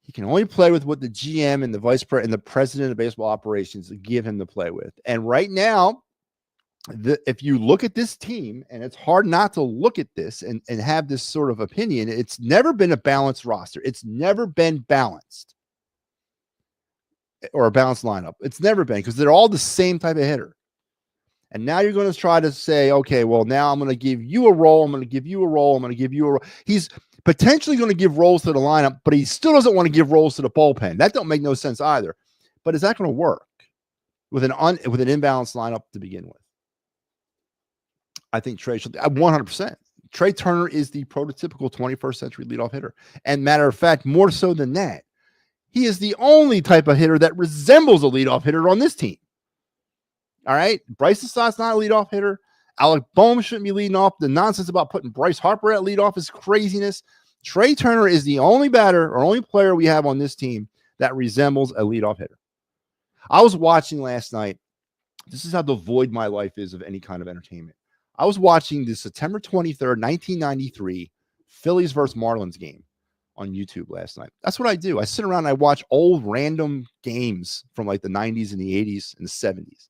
He can only play with what the GM and the vice president and the president of baseball operations give him to play with. And right now, if you look at this team, and it's hard not to look at this and have this sort of opinion, it's never been a balanced roster. It's never been balanced or a balanced lineup. It's never been, because they're all the same type of hitter. And now you're going to try to say, okay, well, now I'm going to give you a role. I'm going to give you a role. I'm going to give you a role. He's potentially going to give roles to the lineup, but he still doesn't want to give roles to the bullpen. That don't make no sense either. But is that going to work with an imbalanced lineup to begin with? I think Trey should 100%. Trey Turner is the prototypical 21st century leadoff hitter. And matter of fact, more so than that, he is the only type of hitter that resembles a leadoff hitter on this team. All right. Bryson Stott's not a leadoff hitter. Alec Bohm shouldn't be leading off. The nonsense about putting Bryce Harper at leadoff is craziness. Trey Turner is the only batter or only player we have on this team that resembles a leadoff hitter. I was watching last night. This is how devoid my life is of any kind of entertainment. I was watching the September 23rd, 1993 Phillies versus Marlins game on YouTube last night. That's what I do. I sit around and I watch old random games from like the 90s and the 80s and the 70s.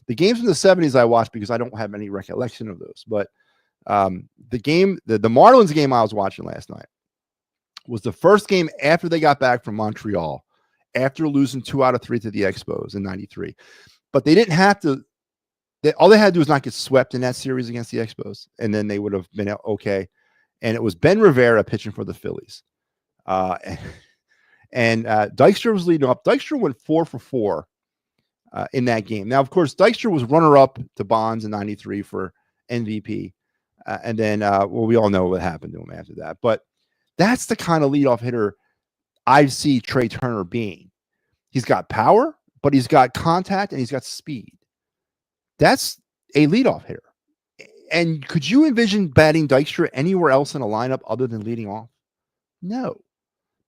The games from the 70s I watched because I don't have any recollection of those. But the Marlins game I was watching last night was the first game after they got back from Montreal, after losing 2 out of 3 to the Expos in 93. But they didn't have to. All they had to do was not get swept in that series against the Expos, and then they would have been okay. And it was Ben Rivera pitching for the Phillies. And Dykstra was leading up. Dykstra went 4 for 4 in that game. Now, of course, Dykstra was runner-up to Bonds in 93 for MVP. And then, we all know what happened to him after that. But that's the kind of leadoff hitter I see Trey Turner being. He's got power, but he's got contact, and he's got speed. That's a leadoff hitter. And could you envision batting Dykstra anywhere else in a lineup other than leading off? No,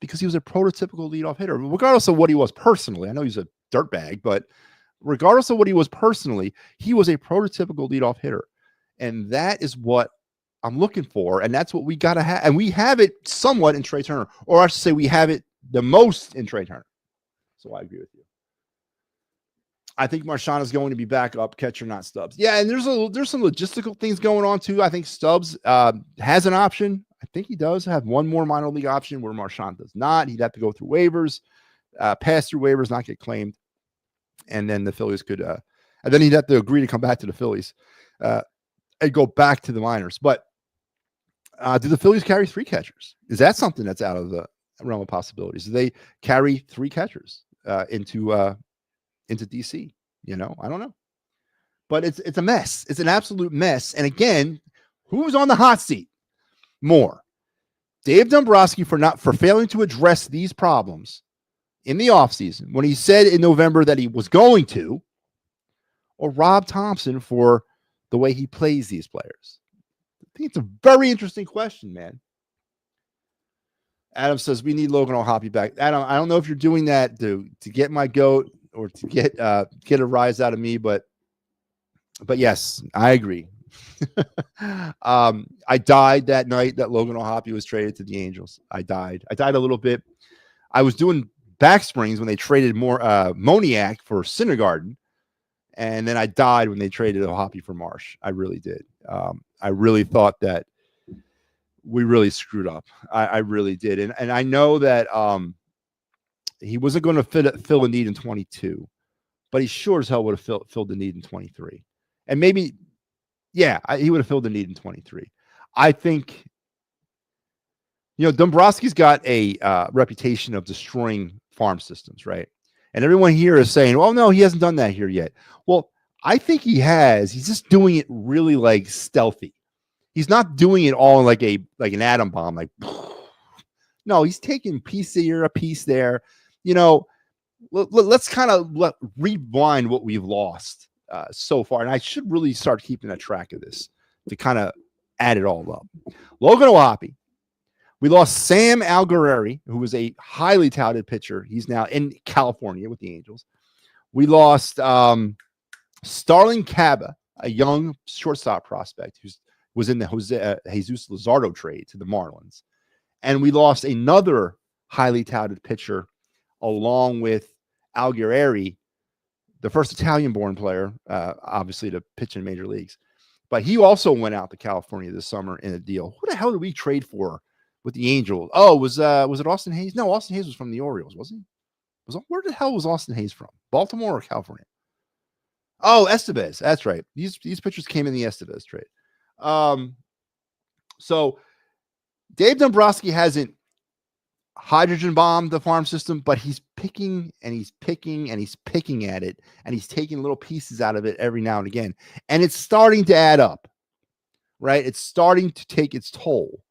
because he was a prototypical leadoff hitter, regardless of what he was personally. I know he's a dirtbag, but regardless of what he was personally, he was a prototypical leadoff hitter. And that is what I'm looking for. And that's what we got to have. And we have it somewhat in Trey Turner, or I should say we have it the most in Trey Turner. So I agree with you. I think Marchand is going to be back up catcher, not Stubbs. Yeah, and there's some logistical things going on too. I think Stubbs has an option. I think he does have one more minor league option where Marchand does not. He'd have to go through waivers, pass through waivers, not get claimed, and then the Phillies could, and then he'd have to agree to come back to the Phillies and go back to the minors. But do the Phillies carry 3 catchers? Is that something that's out of the realm of possibilities? Do they carry 3 catchers into DC? I don't know. But it's a mess. It's an absolute mess. And again, who's on the hot seat more? Dave Dombrowski for failing to address these problems in the offseason when he said in November that he was going to, or Rob Thompson for the way he plays these players? I think it's a very interesting question, man. Adam says we need Logan O'Hoppe back. Adam, I don't know if you're doing that to get my goat or to get a rise out of me, but yes, I agree. I died that night that Logan O'Hoppe was traded to the Angels. I died a little bit. I was doing back springs when they traded more Moniak for Syndergaard, and then I died when they traded O'Hoppe for Marsh. I really did. I really thought that we really screwed up. I really did. And I know that he wasn't going to fill a need in 22, but he sure as hell would have filled the need in 23. And maybe, yeah, he would have filled the need in 23. I think, Dombrowski's got a reputation of destroying farm systems, right? And everyone here is saying, well, no, he hasn't done that here yet. Well, I think he has. He's just doing it really like stealthy. He's not doing it all like an atom bomb. Like, no, he's taking piece here, a piece there. You know, let's kind of rewind what we've lost so far. And I should really start keeping a track of this to kind of add it all up. Logan O'Hoppe. We lost Sam Algareri, who was a highly touted pitcher. He's now in California with the Angels. We lost Starling Caba, a young shortstop prospect who was in the Jesus Luzardo trade to the Marlins. And we lost another highly touted pitcher along with Algareri, the first Italian-born player, obviously, to pitch in major leagues. But he also went out to California this summer in a deal. Who the hell did we trade for with the Angels? Oh, was it Austin Hayes? No, Austin Hayes was from the Orioles, wasn't he? Where the hell was Austin Hayes from? Baltimore or California? Oh, Estevez. That's right. These pitchers came in the Estevez trade. So Dave Dombrowski hasn't hydrogen bombed the farm system, but he's picking and he's picking and he's picking at it, and he's taking little pieces out of it every now and again. And it's starting to add up, right? It's starting to take its toll.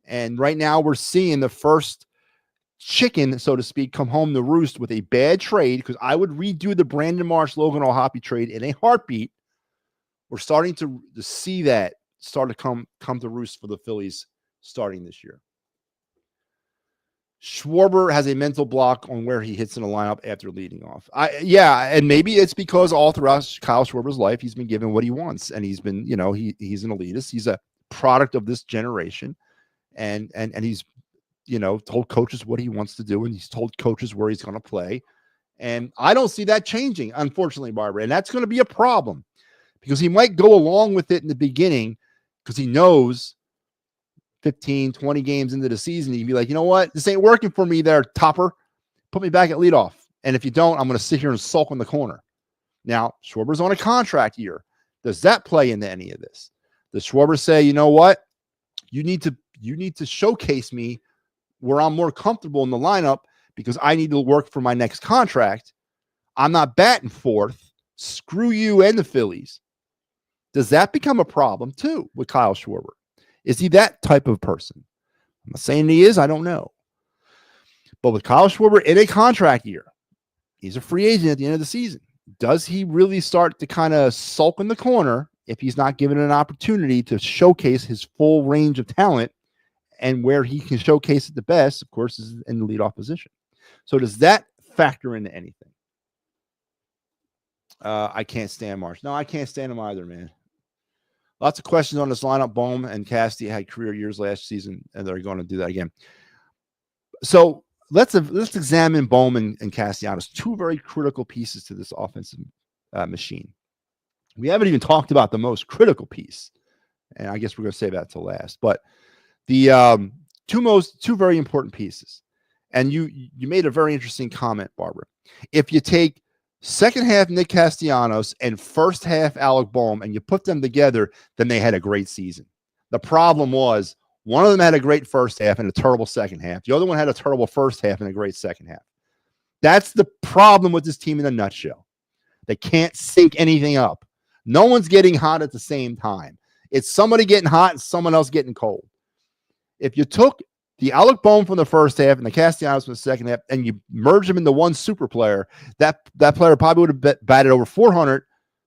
And right now we're seeing the first chicken, so to speak, come home to roost with a bad trade, because I would redo the Brandon Marsh, Logan O'Hoppe trade in a heartbeat. We're starting to see that start to come to roost for the Phillies starting this year. Schwarber has a mental block on where he hits in a lineup after leading off. And maybe it's because all throughout Kyle Schwarber's life, he's been given what he wants, and he's been, he's an elitist. He's a product of this generation, and he's, told coaches what he wants to do, and he's told coaches where he's going to play. And I don't see that changing, unfortunately, Barbara. And that's going to be a problem, because he might go along with it in the beginning because he knows 15, 20 games into the season, he'd be like, you know what? This ain't working for me there, Topper. Put me back at leadoff. And if you don't, I'm going to sit here and sulk in the corner. Now, Schwarber's on a contract year. Does that play into any of this? Does Schwarber say, you know what? You need to showcase me where I'm more comfortable in the lineup, because I need to work for my next contract. I'm not batting fourth. Screw you and the Phillies. Does that become a problem too with Kyle Schwarber? Is he that type of person? I'm not saying he is. I don't know. But with Kyle Schwarber in a contract year, he's a free agent at the end of the season. Does he really start to kind of sulk in the corner if he's not given an opportunity to showcase his full range of talent? And where he can showcase it the best, of course, is in the leadoff position. So does that factor into anything? I can't stand Marsh. No, I can't stand him either, man. Lots of questions on this lineup. Bohm and Casti had career years last season, and they're going to do that again. So let's examine Bohm and Castellanos, two very critical pieces to this offensive machine. We haven't even talked about the most critical piece, and I guess we're going to save that till last. But the two very important pieces, and you made a very interesting comment, Barbara. If you take second half Nick Castellanos and first half Alec Bohm, and you put them together, then they had a great season. The problem was one of them had a great first half and a terrible second half. The other one had a terrible first half and a great second half. That's the problem with this team in a nutshell. They can't sync anything up. No one's getting hot at the same time. It's somebody getting hot and someone else getting cold. If you took the Alec Bohm from the first half and the Castellanos from the second half, and you merge them into one super player, that player probably would have batted over 400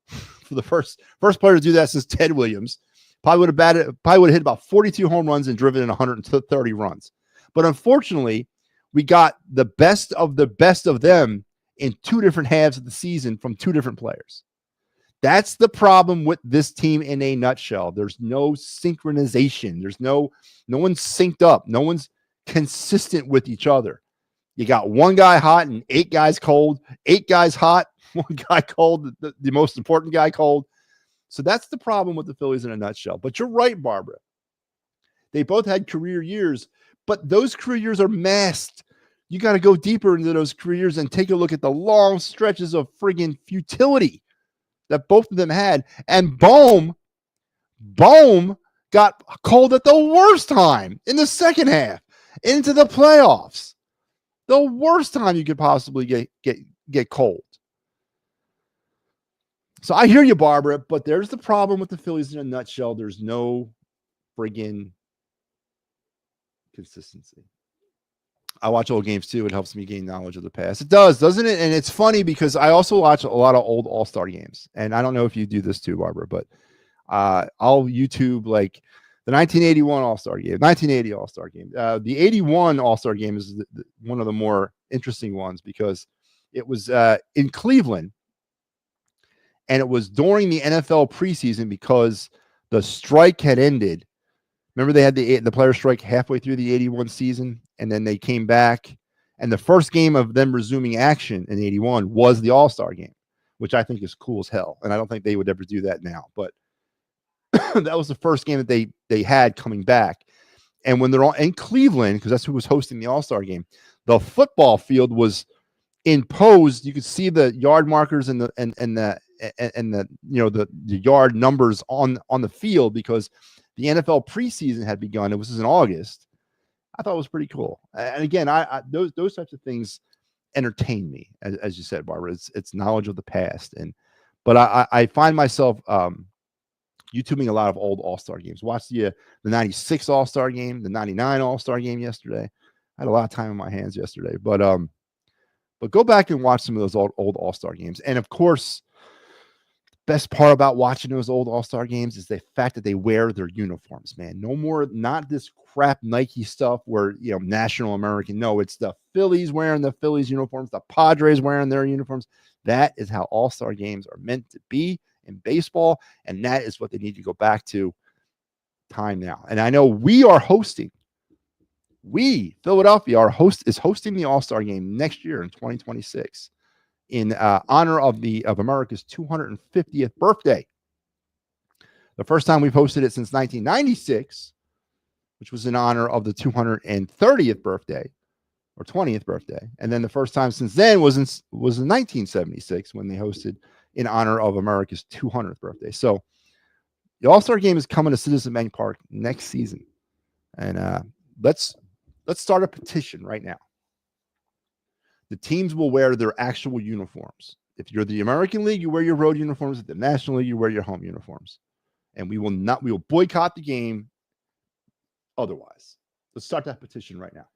for the first player to do that since Ted Williams. Probably would have hit about 42 home runs and driven in 130 runs. But unfortunately, we got the best of them in two different halves of the season from two different players. That's the problem with this team in a nutshell. There's no synchronization. There's no one's synced up. No one's consistent with each other. You got one guy hot and 8 guys cold, 8 guys hot, 1 guy cold, the most important guy cold. So that's the problem with the Phillies in a nutshell. But you're right, Barbara. They both had career years, but those career years are masked. You got to go deeper into those career years and take a look at the long stretches of friggin' futility that both of them had. And Bohm got cold at the worst time in the second half into the playoffs. The worst time you could possibly get cold. So I hear you, Barbara, but there's the problem with the Phillies in a nutshell. There's no friggin' consistency. I watch old games too. It helps me gain knowledge of the past. It does, doesn't it? And it's funny because I also watch a lot of old All-Star games. And I don't know if you do this too, Barbara, but I'll YouTube like the 1981 All-Star game, 1980 All-Star game. The 81 All-Star game is one of the more interesting ones because it was in Cleveland. And it was during the NFL preseason because the strike had ended. Remember, they had the player strike halfway through the 81 season, and then they came back. And the first game of them resuming action in 81 was the All-Star game, which I think is cool as hell. And I don't think they would ever do that now. But that was the first game that they had coming back. And when they're all in Cleveland, because that's who was hosting the All-Star game, the football field was imposed. You could see the yard markers and the yard numbers on the field because the NFL preseason had begun. It was in August. I thought it was pretty cool. And again, those types of things entertain me, as you said, Barbara. It's knowledge of the past, but I find myself YouTubing a lot of old All-Star games. Watched the 96 All-Star game, the 99 All-Star game yesterday. I had a lot of time on my hands yesterday, but go back and watch some of those old All-Star games. And of course, best part about watching those old All-Star games is the fact that they wear their uniforms, man. No more, not this crap Nike stuff where, National American. No, it's the Phillies wearing the Phillies uniforms, the Padres wearing their uniforms. That is how All-Star games are meant to be in baseball, and that is what they need to go back to time now. And I know Philadelphia, is hosting the All-Star game next year in 2026 in honor of America's 250th birthday. The first time we've hosted it since 1996, which was in honor of the 230th birthday or 20th birthday. And then the first time since then was in 1976 when they hosted in honor of America's 200th birthday. So the All-Star game is coming to Citizen Bank Park next season. And let's start a petition right now. The teams will wear their actual uniforms. If you're the American League, you wear your road uniforms. At the National League, you wear your home uniforms. And we will boycott the game otherwise. Let's start that petition right now.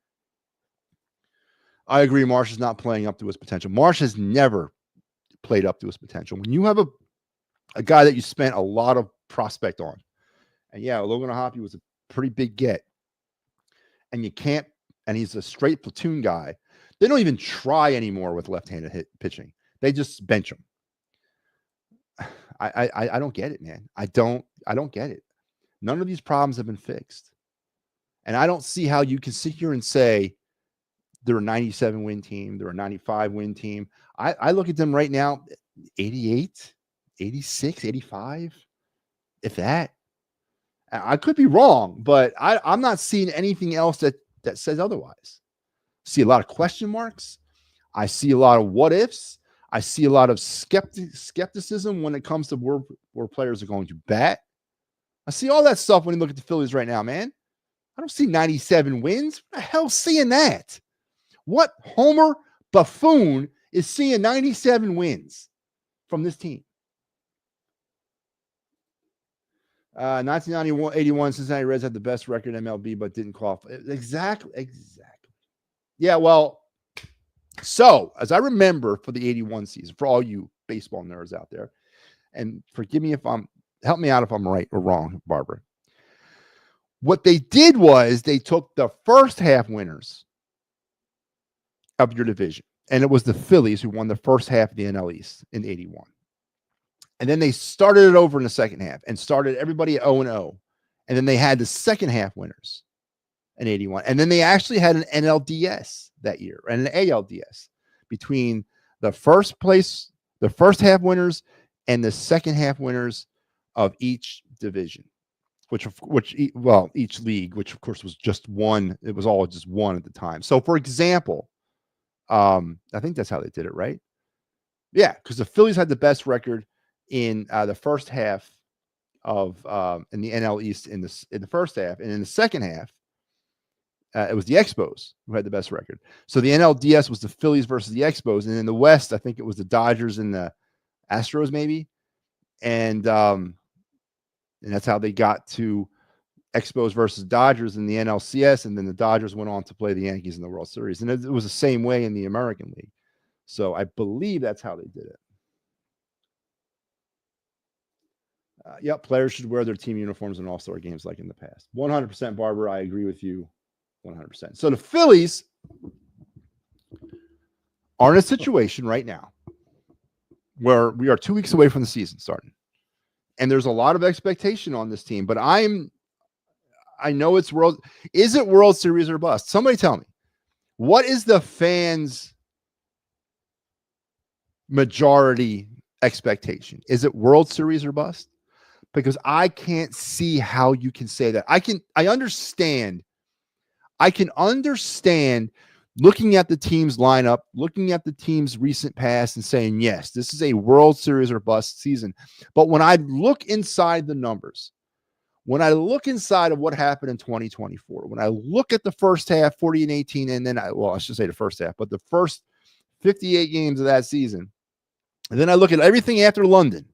I agree. Marsh is not playing up to his potential. Marsh has never played up to his potential. When you have a guy that you spent a lot of prospect on, and Logan O'Hoppe was a pretty big get, and he's a straight platoon guy. They don't even try anymore with left-handed pitching. They just bench him. I don't get it, man. I don't get it. None of these problems have been fixed. And I don't see how you can sit here and say they're a 97 win team, they're a 95 win team. I look at them right now, 88, 86, 85, if that. I could be wrong, but I'm not seeing anything else that says otherwise. See a lot of question marks. I see a lot of what ifs. I see a lot of skepticism when it comes to where players are going to bat. I see all that stuff when you look at the Phillies right now, man. I don't see 97 wins. What the hell's seeing that? What homer buffoon is seeing 97 wins from this team? 1981, Cincinnati Reds had the best record in MLB, but didn't qualify. Exactly. Yeah, well, so as I remember for the 81 season, for all you baseball nerds out there, and forgive me help me out if I'm right or wrong, Barbara. What they did was they took the first half winners of your division, and it was the Phillies who won the first half of the NL East in 81. And then they started it over in the second half and started everybody at 0-0. And then they had the second half winners in 81. And then they actually had an NLDS that year and an ALDS between the first half winners and the second half winners of each division, each league, which of course was just one. It was all just one at the time. So for example, I think that's how they did it, right? Yeah, because the Phillies had the best record in the first half of in the NL East in the first half, and in the second half, it was the Expos who had the best record. So the NLDS was the Phillies versus the Expos, and in the West, I think it was the Dodgers and the Astros, maybe. And that's how they got to Expos versus Dodgers in the NLCS, and then the Dodgers went on to play the Yankees in the World Series. And it was the same way in the American League. So I believe that's how they did it. Yep, players should wear their team uniforms in all-star games like in the past. 100%, Barber, I agree with you 100%. So the Phillies are in a situation right now where we are 2 weeks away from the season starting. And there's a lot of expectation on this team, but I know it's is it World Series or bust? Somebody tell me, what is the fans' majority expectation? Is it World Series or bust? Because I can't see how you can say that. I can understand looking at the team's lineup, looking at the team's recent past and saying, yes, this is a World Series or bust season. But when I look inside the numbers, when I look inside of what happened in 2024, when I look at the first half, 40-18, and then I should say the first half, but the first 58 games of that season, and then I look at everything after London,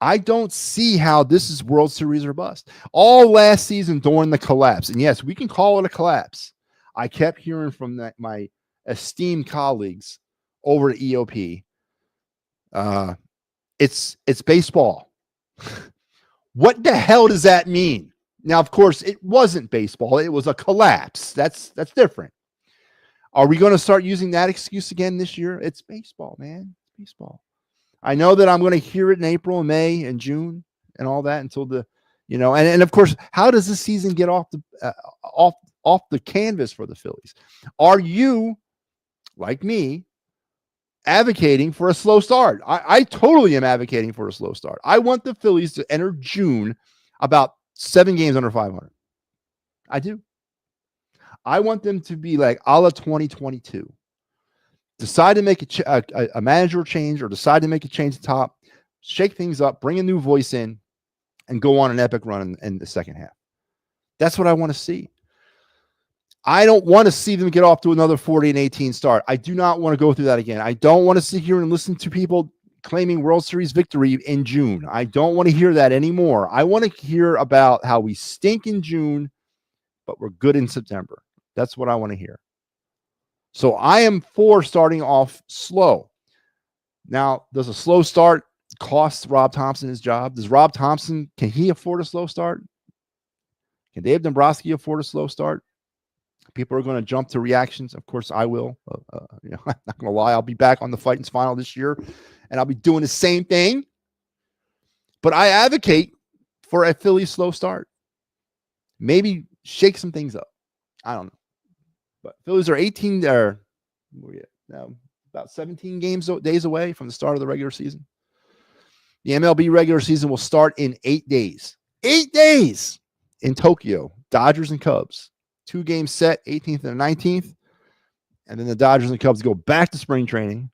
I don't see how this is World Series or bust. All last season during the collapse, and yes, we can call it a collapse. I kept hearing from my esteemed colleagues over at EOP, it's baseball. What the hell does that mean? Now, of course, it wasn't baseball. It was a collapse. That's different. Are we going to start using that excuse again this year? It's baseball, man. It's baseball. I know that I'm going to hear it in April and May and June and all that until and of course, how does this season get off the canvas for the Phillies? Are you, like me, advocating for a slow start? I totally am advocating for a slow start. I want the Phillies to enter June about 7 games under 500. I do. I want them to be like a la 2022. Decide to make a manager change or decide to make a change at the top, shake things up, bring a new voice in, and go on an epic run in the second half. That's what I want to see. I don't want to see them get off to another 40-18 start. I do not want to go through that again. I don't want to sit here and listen to people claiming World Series victory in June. I don't want to hear that anymore. I want to hear about how we stink in June, but we're good in September. That's what I want to hear. So I am for starting off slow. Now, does a slow start cost Rob Thompson his job? Does Rob Thompson, can he afford a slow start? Can Dave Dombrowski afford a slow start? People are going to jump to reactions. Of course, I will. I'm not going to lie. I'll be back on the Fighting's final this year, and I'll be doing the same thing. But I advocate for a Philly slow start. Maybe shake some things up. I don't know. But Phillies are about 17 days away from the start of the regular season. The MLB regular season will start in 8 days. 8 days in Tokyo. Dodgers and Cubs. 2 games set, 18th and 19th. And then the Dodgers and Cubs go back to spring training,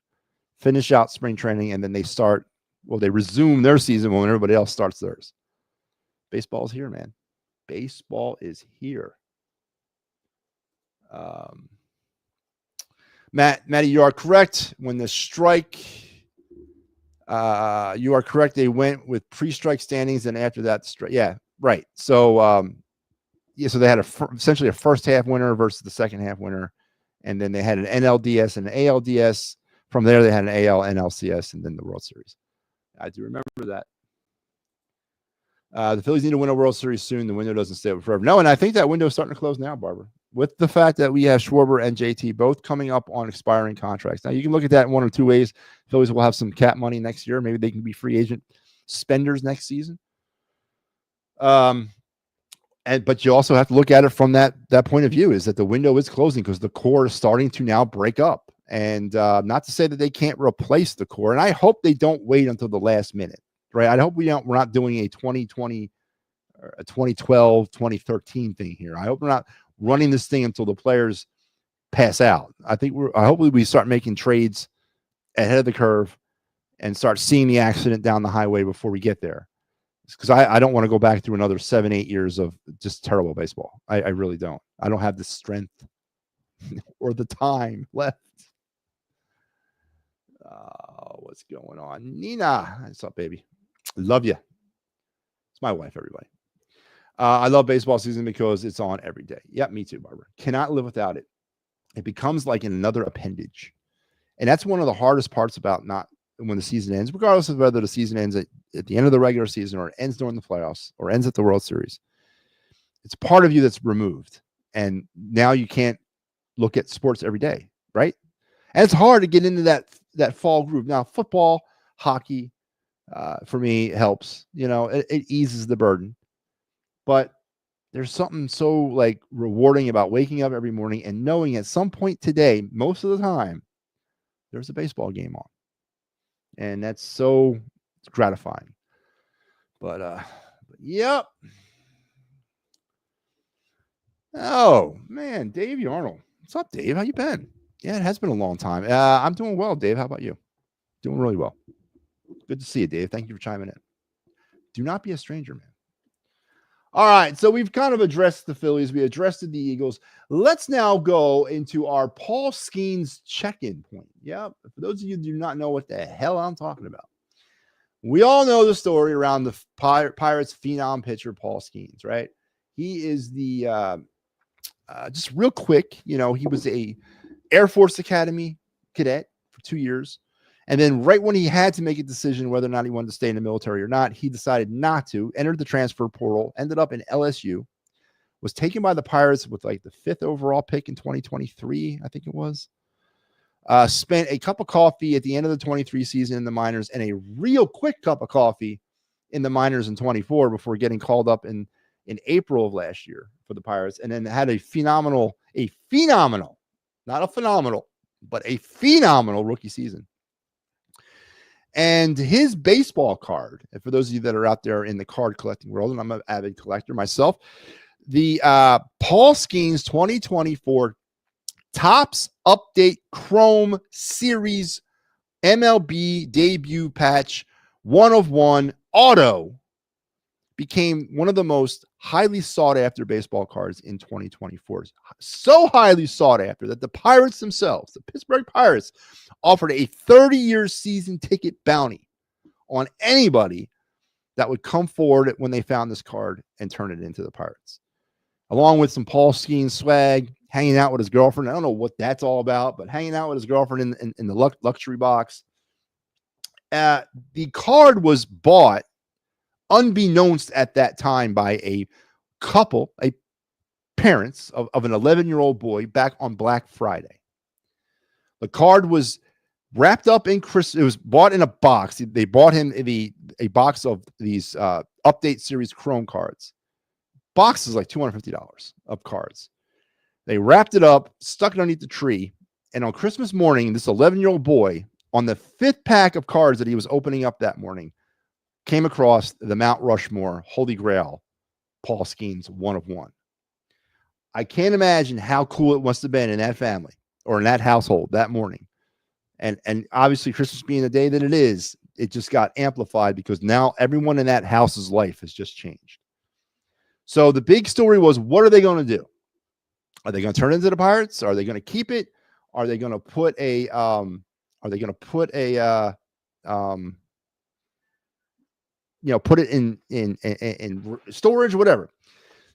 finish out spring training, and then they resume their season when everybody else starts theirs. Baseball's here, man. Baseball is here. Matty, you are correct. When the strike, you are correct. They went with pre-strike standings, and after that, strike. Yeah, right. So, so they had essentially a first half winner versus the second half winner, and then they had an NLDS and an ALDS. From there, they had an AL, NLCS, and then the World Series. I do remember that. The Phillies need to win a World Series soon. The window doesn't stay open forever. No, and I think that window is starting to close now, Barbara, with the fact that we have Schwarber and JT both coming up on expiring contracts. Now, you can look at that in one or two ways. Phillies will have some cap money next year. Maybe they can be free agent spenders next season. But you also have to look at it from that point of view, is that the window is closing because the core is starting to now break up. And not to say that they can't replace the core. And I hope they don't wait until the last minute. Right. I hope we're not doing a 2020 or a 2012, 2013 thing here. I hope we're not running this thing until the players pass out. Hopefully we start making trades ahead of the curve and start seeing the accident down the highway before we get there. Because I don't want to go back through another 7-8 years of just terrible baseball. I really don't. I don't have the strength or the time left. What's going on? Nina, what's up, baby? Love you. It's my wife, everybody. I love baseball season because it's on every day. Yep, me too, Barbara. Cannot live without it. It becomes like another appendage. And that's one of the hardest parts about not when the season ends, regardless of whether the season ends at the end of the regular season or it ends during the playoffs or ends at the World Series. It's part of you that's removed. And now you can't look at sports every day, right? And it's hard to get into that fall groove. Now, football, hockey, for me, helps. It eases the burden. But there's something so like rewarding about waking up every morning and knowing at some point today, most of the time, there's a baseball game on. And that's so gratifying. But yep. Oh, man, Dave Arnold. What's up, Dave? How you been? Yeah, it has been a long time. I'm doing well, Dave. How about you? Doing really well. Good to see you, Dave. Thank you for chiming in. Do not be a stranger, man. All right, so we've kind of addressed the Phillies. We addressed the Eagles. Let's now go into our Paul Skeens check-in point. Yeah, for those of you who do not know what the hell I'm talking about. We all know the story around the Pirates phenom pitcher, Paul Skeens, right? He is the, just real quick, he was a Air Force Academy cadet for 2 years. And then right when he had to make a decision whether or not he wanted to stay in the military or not, he decided not to, entered the transfer portal, ended up in LSU, was taken by the Pirates with like the 5th overall pick in 2023, I think it was. Spent a cup of coffee at the end of the 23 season in the minors and a real quick cup of coffee in the minors in 24 before getting called up in April of last year for the Pirates. And then had a phenomenal, not a phenomenal, but a phenomenal rookie season. And his baseball card, and for those of you that are out there in the card collecting world, and I'm an avid collector myself, the Paul Skeens 2024 Topps Update Chrome Series MLB debut patch 1/1 auto became one of the most highly sought after baseball cards in 2024. So highly sought after that the Pirates themselves, the Pittsburgh Pirates, offered a 30-year season ticket bounty on anybody that would come forward when they found this card and turn it into the Pirates. Along with some Paul Skeens swag, hanging out with his girlfriend. I don't know what that's all about, but hanging out with his girlfriend in the luxury box. The card was bought unbeknownst at that time by a couple, parents of an 11-year-old boy back on Black Friday. The card was wrapped up in it was bought in a box. They bought him a box of these update series Chrome cards. Box is like $250 of cards. They wrapped it up, stuck it underneath the tree, and on Christmas morning, this 11-year-old boy, on the 5th pack of cards that he was opening up that morning, came across the Mount Rushmore Holy Grail Paul Skeens 1/1. I can't imagine how cool it must have been in that family or in that household that morning. And obviously Christmas being the day that it is, it just got amplified because now everyone in that house's life has just changed. So the big story was, what are they going to do? Are they going to turn it into the Pirates? Are they going to keep it? Are they going to put put it in storage, whatever.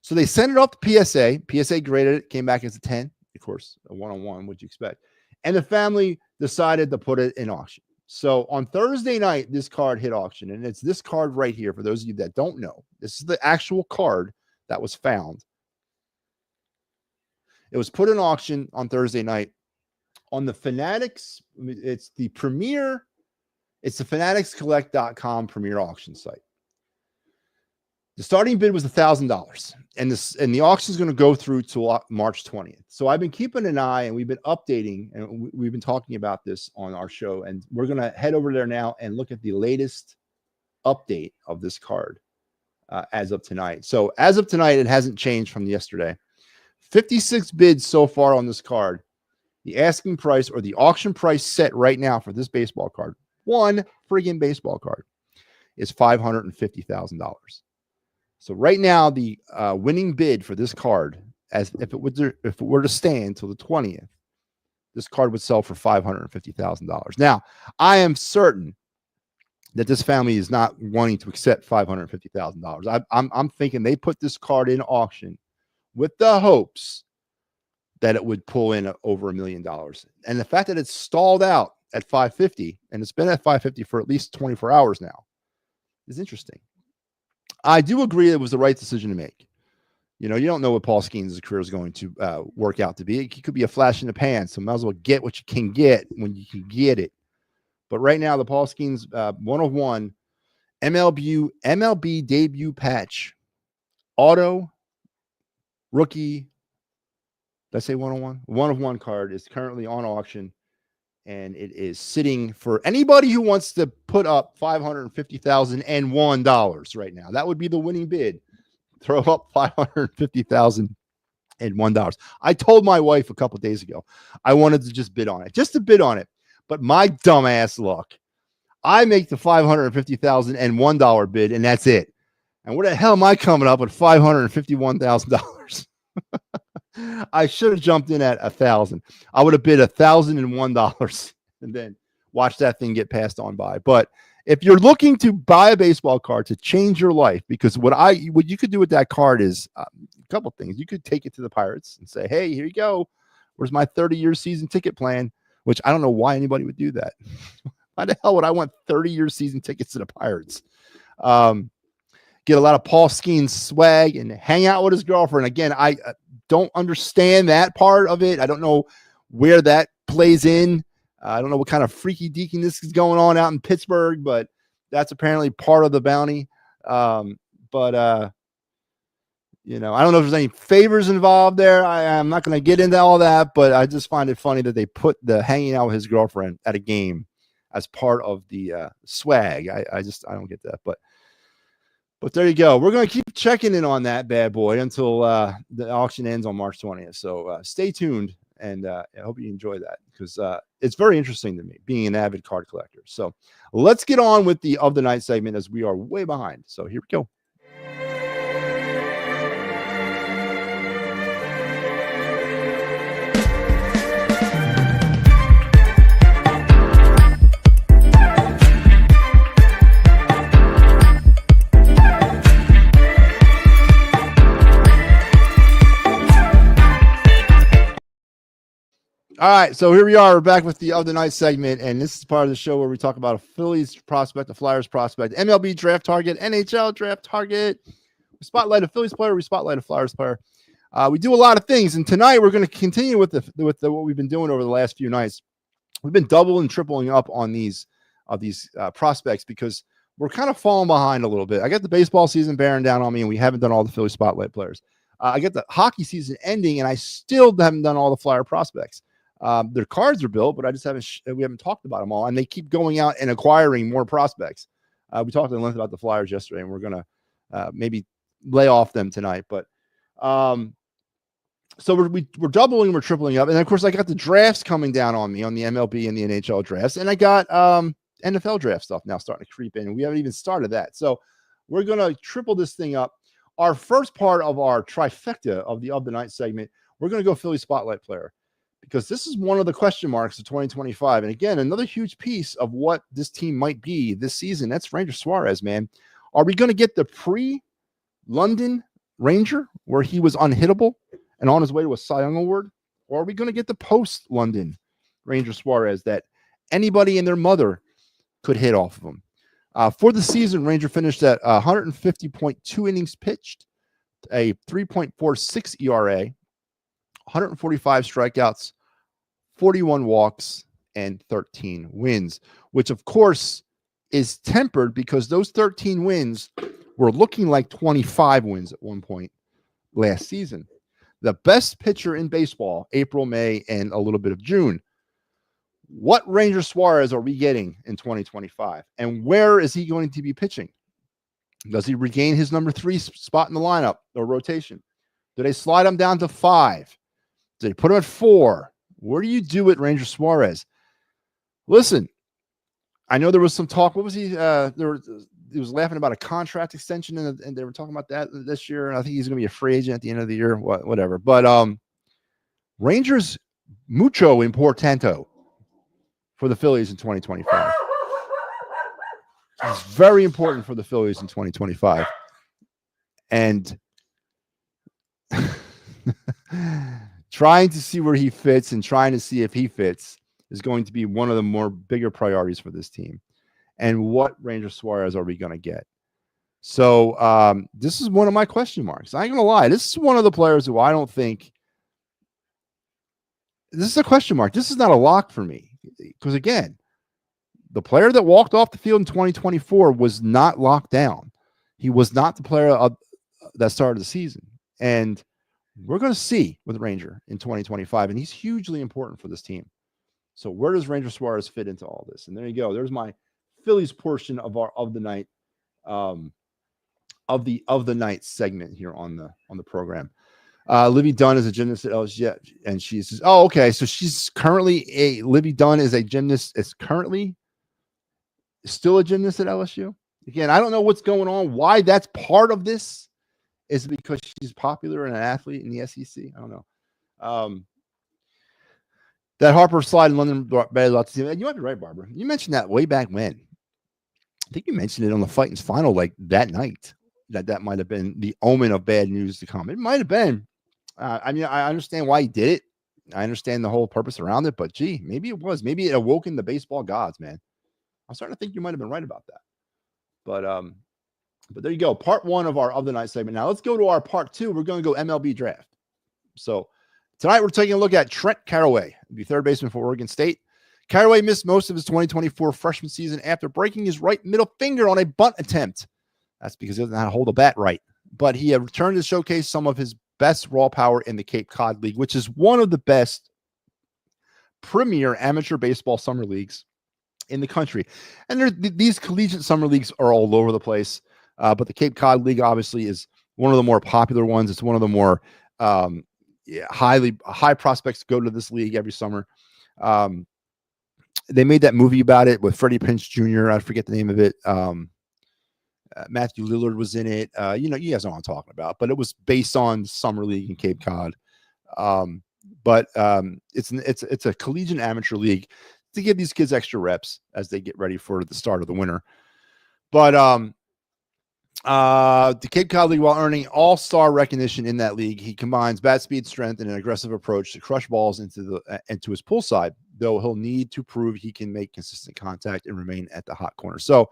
So they sent it off to PSA. PSA graded it, came back as a 10. Of course, a 1/1, what'd you expect? And the family decided to put it in auction. So on Thursday night, this card hit auction, and it's this card right here. For those of you that don't know, this is the actual card that was found. It was put in auction on Thursday night on the Fanatics. It's the fanaticscollect.com premier auction site. The starting bid was $1,000, and the auction is going to go through to March 20th. So I've been keeping an eye, and we've been updating, and we've been talking about this on our show, and we're going to head over there now and look at the latest update of this card as of tonight. So as of tonight, it hasn't changed from yesterday. 56 bids so far on this card. The asking price or the auction price set right now for this baseball card, one friggin' baseball card, is $550,000. So right now, the winning bid for this card, as if it were to stand till the 20th, this card would sell for $550,000. Now, I am certain that this family is not wanting to accept $550,000. I'm thinking they put this card in auction with the hopes that it would pull in over $1 million. And the fact that it's stalled out at 550, and it's been at 550 for at least 24 hours now, is interesting. I do agree it was the right decision to make. You know, you don't know what Paul Skeens' career is going to work out to be. It could be a flash in the pan, so might as well get what you can get when you can get it. But right now, the Paul Skeens 101 MLB debut patch, auto, rookie, did I say 101? 1 of 1 card is currently on auction, and it is sitting for anybody who wants to put up $550,001 right now. That would be the winning bid. Throw up $550,001. I told my wife a couple days ago I wanted to just bid on it, just to bid on it. But my dumbass luck, I make the $550,001 bid, and that's it. And where the hell am I coming up with $551,000? I should have jumped in at 1,000. I would have bid $1,001 and then watch that thing get passed on by. But if you're looking to buy a baseball card to change your life, because what you could do with that card is a couple things. You could take it to the Pirates and say, hey, here you go. Where's my 30-year season ticket plan? Which I don't know why anybody would do that. Why the hell would I want 30-year season tickets to the Pirates? Get a lot of Paul Skeens swag and hang out with his girlfriend. Again, I don't understand that part of it. I don't know where that plays in. I don't know what kind of freaky deakiness is going on out in Pittsburgh, but that's apparently part of the bounty. You know, I don't know if there's any favors involved there. I'm not going to get into all that, but I just find it funny that they put the hanging out with his girlfriend at a game as part of the swag. I don't get that, but there you go. We're going to keep checking in on that bad boy until the auction ends on March 20th. So stay tuned, and I hope you enjoy that, because it's very interesting to me, being an avid card collector. So let's get on with the of the night segment, as we are way behind. So here we go. All right, so here we are. We're back with the of the night segment, and this is part of the show where we talk about a Phillies prospect, a Flyers prospect, MLB draft target, NHL draft target. We spotlight a Phillies player, we spotlight a Flyers player. We do a lot of things, and tonight we're going to continue with what we've been doing over the last few nights. We've been doubling and tripling up on these prospects, because we're kind of falling behind a little bit. I got the baseball season bearing down on me, and we haven't done all the Philly spotlight players. I got the hockey season ending, and I still haven't done all the Flyer prospects. Their cards are built, but we haven't talked about them all, and they keep going out and acquiring more prospects. We talked at length about the Flyers yesterday, and we're going to maybe lay off them tonight. But so we're doubling, we're tripling up, and of course I got the drafts coming down on me on the MLB and the NHL drafts, and I got NFL draft stuff now starting to creep in, and we haven't even started that. So we're going to triple this thing up. Our first part of our trifecta of the of the night segment, we're going to go Philly spotlight player, because this is one of the question marks of 2025. And again, another huge piece of what this team might be this season. That's Ranger Suarez, man. Are we going to get the pre-London Ranger, where he was unhittable and on his way to a Cy Young Award? Or are we going to get the post-London Ranger Suarez that anybody and their mother could hit off of him? For the season, Ranger finished at 150.2 innings pitched, a 3.46 ERA, 145 strikeouts, 41 walks, and 13 wins, which of course is tempered because those 13 wins were looking like 25 wins at one point last season. The best pitcher in baseball, April, May, and a little bit of June. What Ranger Suarez are we getting in 2025? And where is he going to be pitching? Does he regain his number 3 spot in the lineup or rotation? Do they slide him down to 5? Do they put him at 4? What do you do with Ranger Suarez? Listen, I know there was some talk. What was he? He was laughing about a contract extension, and they were talking about that this year. And I think he's going to be a free agent at the end of the year, whatever. But Rangers mucho importante for the Phillies in 2025. It's very important for the Phillies in 2025. And trying to see where he fits and trying to see if he fits is going to be one of the more bigger priorities for this team. And what Ranger Suarez are we going to get? So this is one of my question marks. I ain't going to lie. This is one of the players who I don't think – this is a question mark. This is not a lock for me. Because, again, the player that walked off the field in 2024 was not locked down. He was not the player that started the season. And we're going to see with Ranger in 2025, and he's hugely important for this team. So where does Ranger Suarez fit into all this? And there you go. There's my Phillies portion of the night, of the night segment here on the program. Livy Dunn is a gymnast at LSU, and she says, "Oh, okay. So she's currently Livy Dunn is a gymnast. Is currently still a gymnast at LSU. Again, I don't know what's going on. Why that's part of this is it because she's popular and an athlete in the SEC. I don't know. That Harper slide in London bad luck to see. You might be right, Barbara. You mentioned that way back when. I think you mentioned it on the Fighting's final, like that night. That might have been the omen of bad news to come. It might have been. I mean, I understand why he did it. I understand the whole purpose around it, but gee, maybe it was. Maybe it awoken the baseball gods, man. I'm starting to think you might have been right about that. But there you go. Part one of our of the night segment. Now let's go to our part two. We're going to go MLB draft. So tonight we're taking a look at Trent Carraway, the third baseman for Oregon State. Carraway missed most of his 2024 freshman season after breaking his right middle finger on a bunt attempt. That's because he doesn't know how to hold a bat right. But he had returned to showcase some of his best raw power in the Cape Cod League, which is one of the best premier amateur baseball summer leagues in the country. And these collegiate summer leagues are all over the place. But the Cape Cod League obviously is one of the more popular ones. It's one of the more high prospects go to this league every summer. They made that movie about it with Freddie Prinze Jr. I forget the name of it. Matthew Lillard was in it. You guys know what I'm talking about, but it was based on summer league in Cape Cod. But it's a collegiate amateur league to give these kids extra reps as they get ready for the start of the winter. But the Cape Cod League, while earning all-star recognition in that league, he combines bat speed, strength, and an aggressive approach to crush balls into his pull side, though he'll need to prove he can make consistent contact and remain at the hot corner. So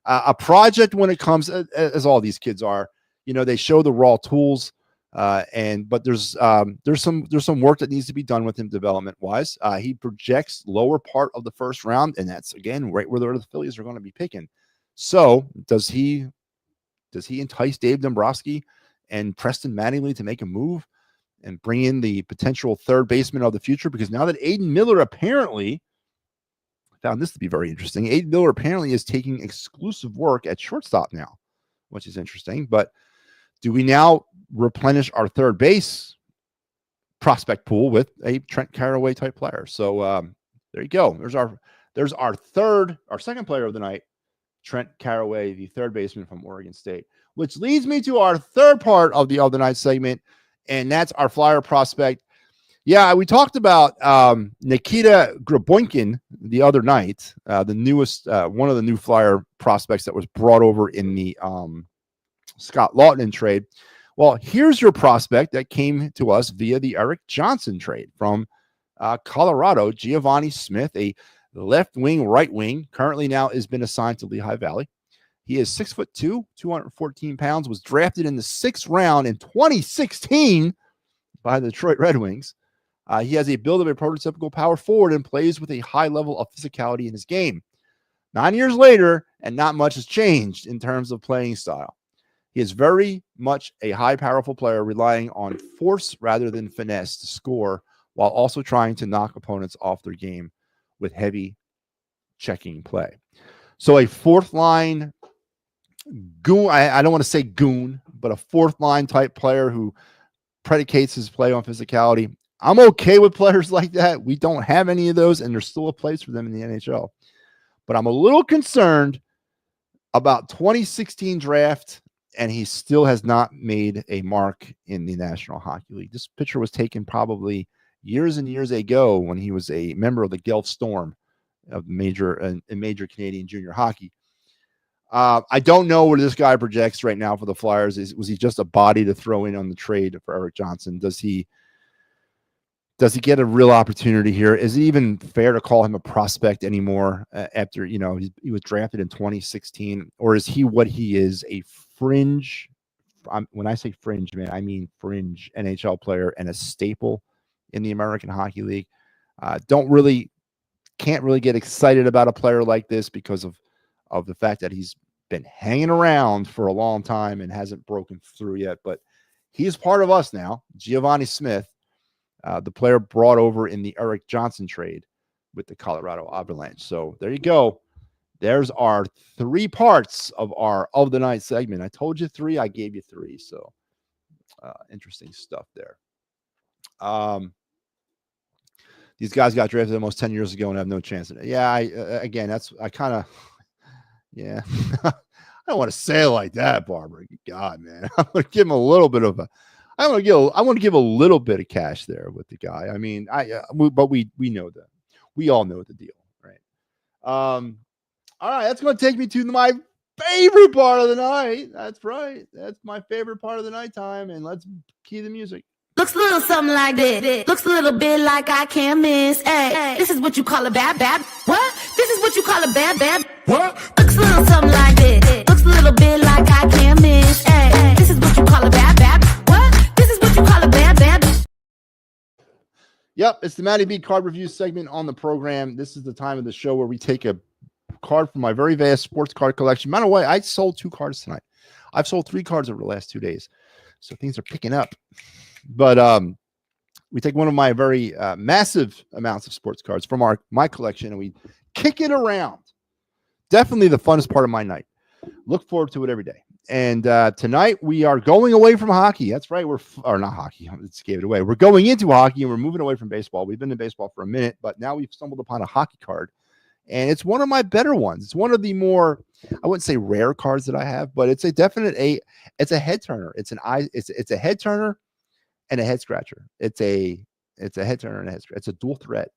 a project when it comes, as all these kids are, they show the raw tools, but there's some work that needs to be done with him development-wise. He projects lower part of the first round, and that's, again, right where the Phillies are going to be picking. So does he entice Dave Dombrowski and Preston Mattingly to make a move and bring in the potential third baseman of the future? Because now that Aiden Miller apparently found this to be very interesting, Aiden Miller apparently is taking exclusive work at shortstop now, which is interesting. But do we now replenish our third base prospect pool with a Trent Carraway type player? So there you go. There's our second player of the night, Trent Carraway, the third baseman from Oregon State, which leads me to our third part of the night segment, and that's our flyer prospect. Yeah, we talked about Nikita Graboinkin the other night, the newest, one of the new flyer prospects that was brought over in the Scott Lawton trade. Well, here's your prospect that came to us via the Eric Johnson trade from Colorado, Giovanni Smith, a left wing, right wing, currently now has been assigned to Lehigh Valley. He is 6'2", 214 pounds, was drafted in the 6th round in 2016 by the Detroit Red Wings. He has a build of a prototypical power forward and plays with a high level of physicality in his game. 9 years later, and not much has changed in terms of playing style. He is very much a high, powerful player, relying on force rather than finesse to score, while also trying to knock opponents off their game with heavy checking play. So a fourth line goon, I don't want to say goon, but a fourth line type player who predicates his play on physicality. I'm okay with players like that. We don't have any of those, and there's still a place for them in the NHL. But I'm a little concerned about 2016 draft, and he still has not made a mark in the National Hockey League. This pitcher was taken probably years and years ago when he was a member of the Guelph Storm of major Canadian junior hockey. I don't know where this guy projects right now for the Flyers. Was he just a body to throw in on the trade for Erik Johnson? Does he get a real opportunity here? Is it even fair to call him a prospect anymore after, he was drafted in 2016? Or is he what he is, a fringe? When I say fringe, man, I mean fringe NHL player and a staple in the American Hockey League. Can't really get excited about a player like this because of the fact that he's been hanging around for a long time and hasn't broken through yet. But he's part of us now. Giovanni Smith, the player brought over in the Erik Johnson trade with the Colorado Avalanche. So there you go. There's our 3 parts of our Of the Night segment. I told you 3. I gave you 3. So interesting stuff there. These guys got drafted almost 10 years ago and have no chance. Yeah, I don't want to say it like that, Barbara. God, man. I'm going to give him a little bit of I want to give a little bit of cash there with the guy. I mean, but we know that. We all know the deal, right? All right, that's going to take me to my favorite part of the night. That's right. That's my favorite part of the nighttime. And let's key the music. Looks a little something like this. Looks a little bit like I can't miss. Hey, this is what you call a bad. What? This is what you call a bad. What? Looks a little something like this. Looks a little bit like I can't miss. Hey, this is what you call a bad. What? This is what you call a bad. Yep, it's the MattyB card review segment on the program. This is the time of the show where we take a card from my very vast sports card collection. By the way, I sold 2 cards tonight. I've sold 3 cards over the last 2 days. So things are picking up. But we take one of my very massive amounts of sports cards from my collection and we kick it around. Definitely the funnest part of my night. Look forward to it every day. And tonight we are going away from hockey. That's right. Or not hockey. Let's give it away. We're going into hockey and we're moving away from baseball. We've been in baseball for a minute, but now we've stumbled upon a hockey card. And it's one of my better ones. It's one of the more, I wouldn't say rare cards that I have, but it's a head turner. It's a head turner and a head scratcher. It's a head turner and a head scratcher. It's a dual threat.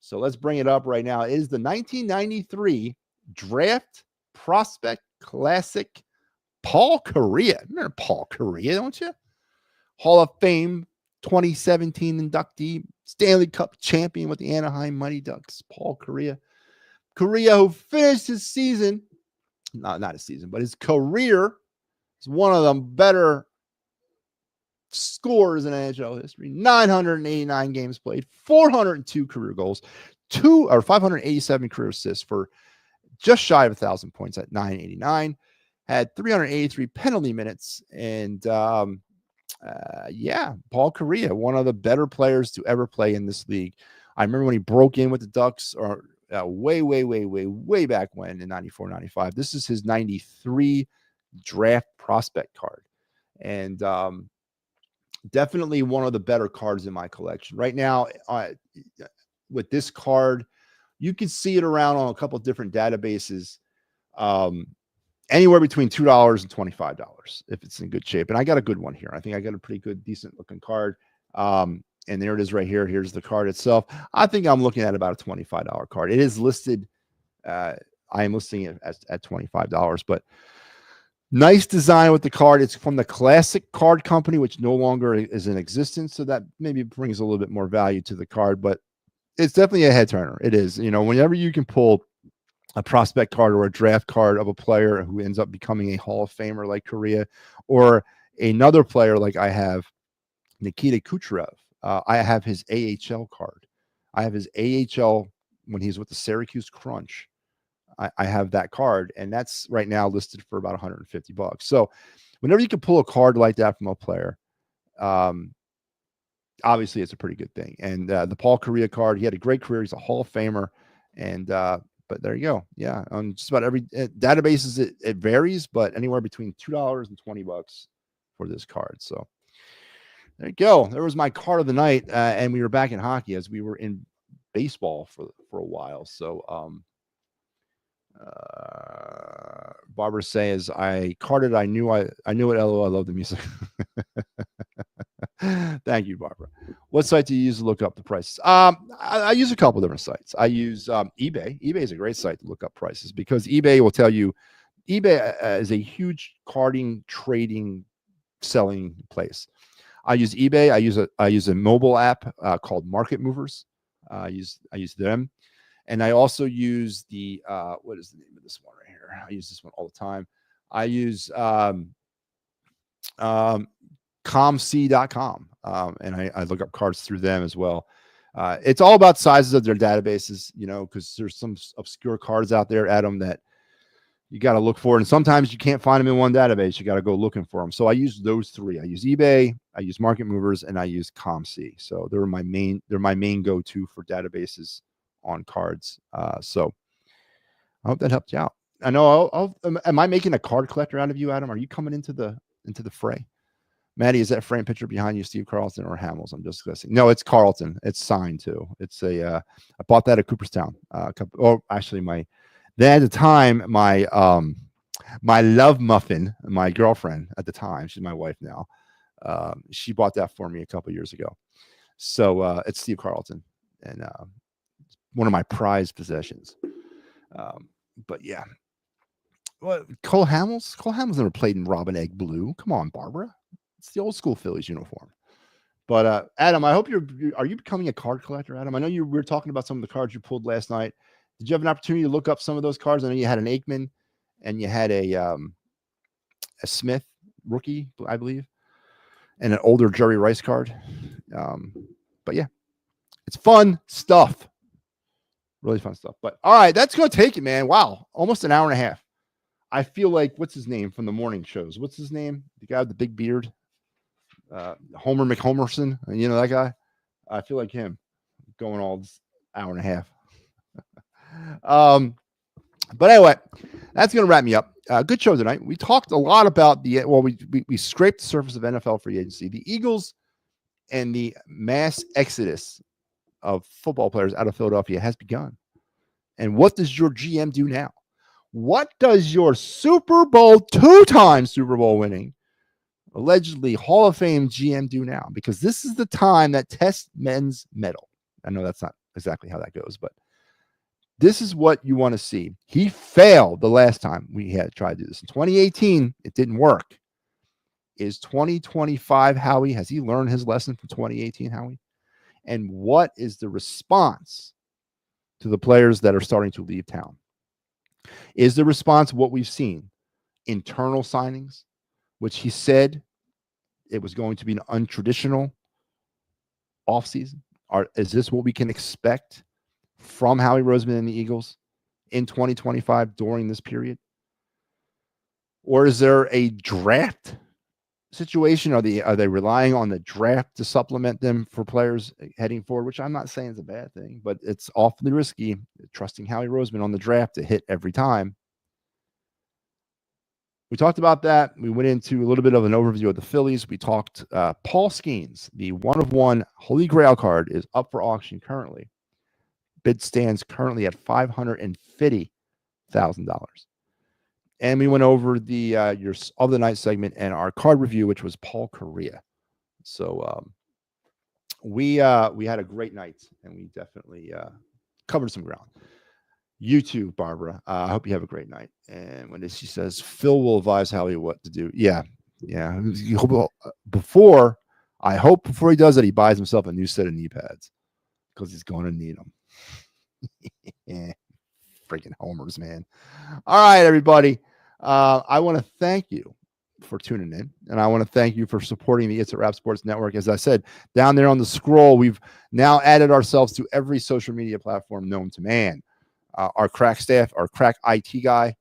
So let's bring it up right now. It is the 1993 Draft Prospect Classic Paul Kariya. Remember Paul Kariya, don't you? Hall of Fame 2017 inductee, Stanley Cup champion with the Anaheim Mighty Ducks, Paul Kariya. Kariya, who finished his season, not his season, but his career is one of the better scores in NHL history. 989 games played, 402 career goals, 587 career assists for just shy of 1,000 points at 989. Had 383 penalty minutes, and Paul Kariya, one of the better players to ever play in this league. I remember when he broke in with the Ducks, or way back when in 94, 95. This is his 93 draft prospect card. And definitely one of the better cards in my collection. Right now, with this card, you can see it around on a couple of different databases. Anywhere between $2 and $25 if it's in good shape. And I got a good one here. I think I got a pretty good, decent looking card. And there it is right here. Here's the card itself. I think I'm looking at about a $25 card. It is listed. I am listing it at $25, but nice design with the card. It's from the Classic Card Company, which no longer is in existence. So that maybe brings a little bit more value to the card, but it's definitely a head turner. It is, whenever you can pull a prospect card or a draft card of a player who ends up becoming a Hall of Famer like Kariya, or another player like I have Nikita Kucherov. I have his AHL card. I have his AHL when he's with the Syracuse Crunch. I have that card, and that's right now listed for about $150. So whenever you can pull a card like that from a player, obviously it's a pretty good thing. And the Paul Kariya card, he had a great career. He's a Hall of Famer. And but there you go. Yeah, on just about every databases, it varies, but anywhere between $2 and $20 for this card. So there you go. There was my card of the night, and we were back in hockey as we were in baseball for a while. So Barbara says, I carded. I knew it. LOL. I love the music. Thank you, Barbara. What site do you use to look up the prices? I use a couple different sites. I use eBay. eBay is a great site to look up prices because eBay will tell you. eBay is a huge carding, trading, selling place. I use eBay. I use a mobile app called Market Movers. I use them, and I also use the what is the name of this one right here? I use this one all the time. I use comc.com, and I look up cards through them as well. It's all about sizes of their databases, because there's some obscure cards out there, Adam, that you got to look for. And sometimes you can't find them in one database. You got to go looking for them. So I use those three. I use eBay, I use Market Movers, and I use comc. So they're my main go-to for databases on cards. So I hope that helped you out. I know am I making a card collector out of you, Adam? Are you coming into the fray? Matty, is that frame picture behind you Steve Carlton or Hamels? I'm just guessing. No, it's Carlton. It's signed too. It's I bought that at Cooperstown. At the time, my love muffin, my girlfriend at the time, she's my wife now. She bought that for me a couple years ago. So it's Steve Carlton, and one of my prized possessions. But yeah, what Cole Hamels? Cole Hamels never played in Robin Egg Blue. Come on, Barbara. It's the old school Phillies uniform. But Adam, I hope are you becoming a card collector, Adam? I know we were talking about some of the cards you pulled last night. Did you have an opportunity to look up some of those cards? I know you had an Aikman and you had a Smith rookie, I believe, and an older Jerry Rice card. But yeah, it's fun stuff. Really fun stuff. But all right, that's going to take it, man. Wow. Almost an hour and a half. I feel like, what's his name from the morning shows? What's his name? The guy with the big beard? Homer McHomerson. You know that guy? I feel like him going all this hour and a half. But anyway, that's going to wrap me up. Good show tonight. We talked a lot about we scraped the surface of NFL free agency. The Eagles and the mass exodus of football players out of Philadelphia has begun. And what does your GM do now? What does your two-time Super Bowl winning, allegedly Hall of Fame GM do now? Because this is the time that tests men's mettle. I know that's not exactly how that goes, but this is what you want to see. He failed the last time we had tried to do this. In 2018, it didn't work. Is 2025 Howie? Has he learned his lesson from 2018, Howie? And what is the response to the players that are starting to leave town? Is the response what we've seen? Internal signings, which he said it was going to be an untraditional offseason? Is this what we can expect from Howie Roseman and the Eagles in 2025 during this period? Or is there a draft situation? Are they relying on the draft to supplement them for players heading forward, which I'm not saying is a bad thing, but it's awfully risky trusting Howie Roseman on the draft to hit every time. We talked about that. We went into a little bit of an overview of the Phillies. We talked Paul Skeens, the 1-of-1 Holy Grail card, is up for auction currently. Bid stands currently at $550,000. And we went over the your of the night segment and our card review, which was Paul Correa. So we had a great night, and we definitely covered some ground. You too, Barbara. I hope you have a great night. And when she says Phil will advise Howie what to do, yeah. Before he does it, he buys himself a new set of knee pads because he's going to need them. Yeah. Freaking homers, man. All right, everybody. I want to thank you for tuning in, and I want to thank you for supporting the It's a Wrap Sports Network. As I said, down there on the scroll, we've now added ourselves to every social media platform known to man. Our crack staff, our crack IT guy,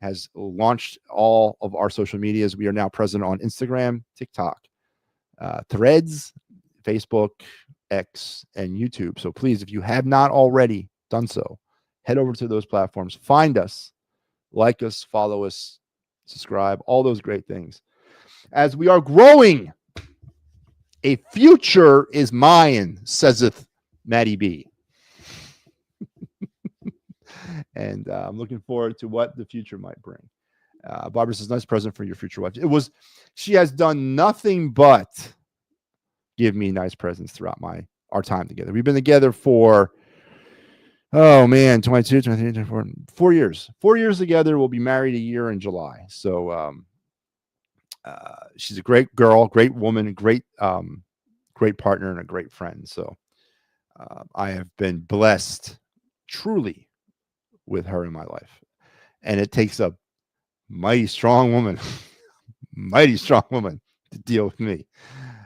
has launched all of our social medias. We are now present on Instagram, TikTok, Threads, Facebook, X, and YouTube. So please, if you have not already done so, head over to those platforms, find us, like us, follow us, subscribe, all those great things. As we are growing, a future is mine, sayseth MattyB. And I'm looking forward to what the future might bring. Barbara says, nice present for your future wife. She has done nothing but give me nice presents throughout our time together. We've been together for, oh man, 22, 23, 24, 4 years. 4 years together. We'll be married a year in July. So she's a great girl, great woman, great partner, and a great friend. So I have been blessed truly with her in my life. And it takes a mighty strong woman, to deal with me.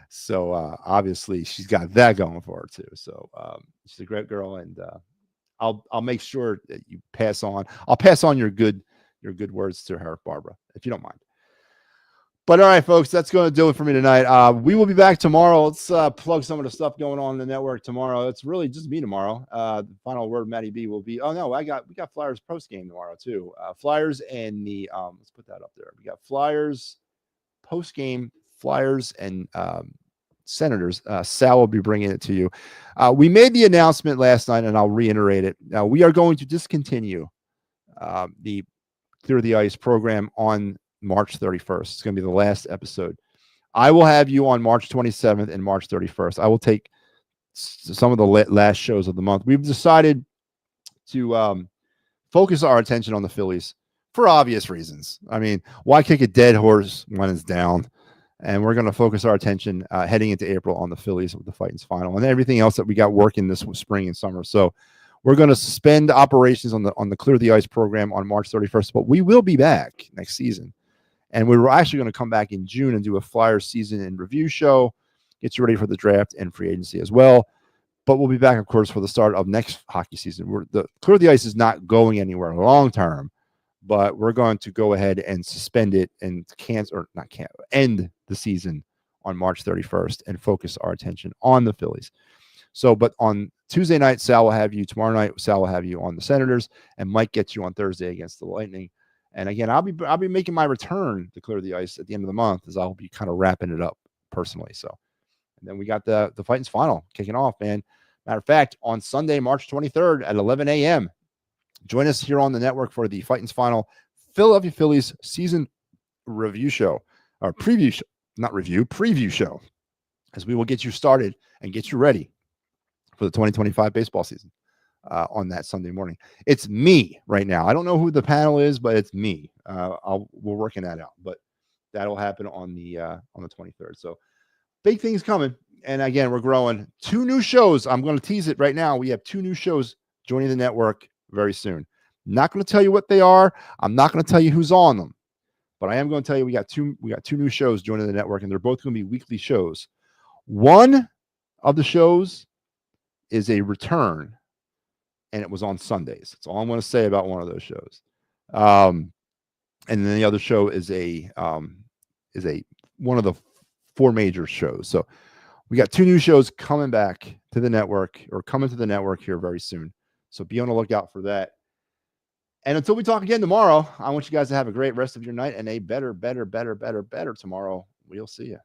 So obviously she's got that going for her too. So she's a great girl, and I'll make sure that you pass on. I'll pass on your good words to her, Barbara, if you don't mind. But all right, folks, that's going to do it for me tonight. We will be back tomorrow. Let's plug some of the stuff going on in the network tomorrow. It's really just me tomorrow. The final word, MattyB, will be. Oh no, we got Flyers post game tomorrow too. Flyers and the let's put that up there. We got Flyers post game. Flyers and Senators. Sal will be bringing it to you. We made the announcement last night, and I'll reiterate it. Now we are going to discontinue the Clear the Ice program on March 31st. It's going to be the last episode. I will have you on March 27th and March 31st. I will take some of the last shows of the month. We've decided to focus our attention on the Phillies for obvious reasons. I mean, why kick a dead horse when it's down? And we're going to focus our attention heading into April on the Phillies with the Titans final and everything else that we got working this spring and summer. So we're going to suspend operations on the Clear the Ice program on March 31st, but we will be back next season. And we were actually going to come back in June and do a Flyers season in review show, get you ready for the draft and free agency as well. But we'll be back, of course, for the start of next hockey season. The Clear the Ice is not going anywhere long term, but we're going to go ahead and suspend it and end the season on March 31st and focus our attention on the Phillies. So, but on Tuesday night, Sal will have you. Tomorrow night, Sal will have you on the Senators, and Mike gets you on Thursday against the Lightning. And again, I'll be making my return to Clear the Ice at the end of the month, as I'll be kind of wrapping it up personally. So, and then we got the Titans final kicking off, man. Matter of fact, on Sunday, March 23rd at 11 a.m., join us here on the network for the Titans final Philadelphia Phillies season review show, or preview show, not review, preview show, as we will get you started and get you ready for the 2025 baseball season. On that Sunday morning. It's me right now. I don't know who the panel is, but it's me. We're working that out, but that'll happen on the 23rd. So big things coming. And again, we're growing. 2 new shows. I'm going to tease it right now. We have 2 new shows joining the network very soon. Not going to tell you what they are. I'm not going to tell you who's on them, but I am going to tell you we got two new shows joining the network, and they're both going to be weekly shows. One of the shows is a return, and it was on Sundays. That's all I'm going to say about one of those shows. And then the other show is one of the 4 major shows. So we got 2 new shows coming back to the network, or coming to the network here very soon. So be on the lookout for that. And until we talk again tomorrow, I want you guys to have a great rest of your night and a better tomorrow. We'll see you.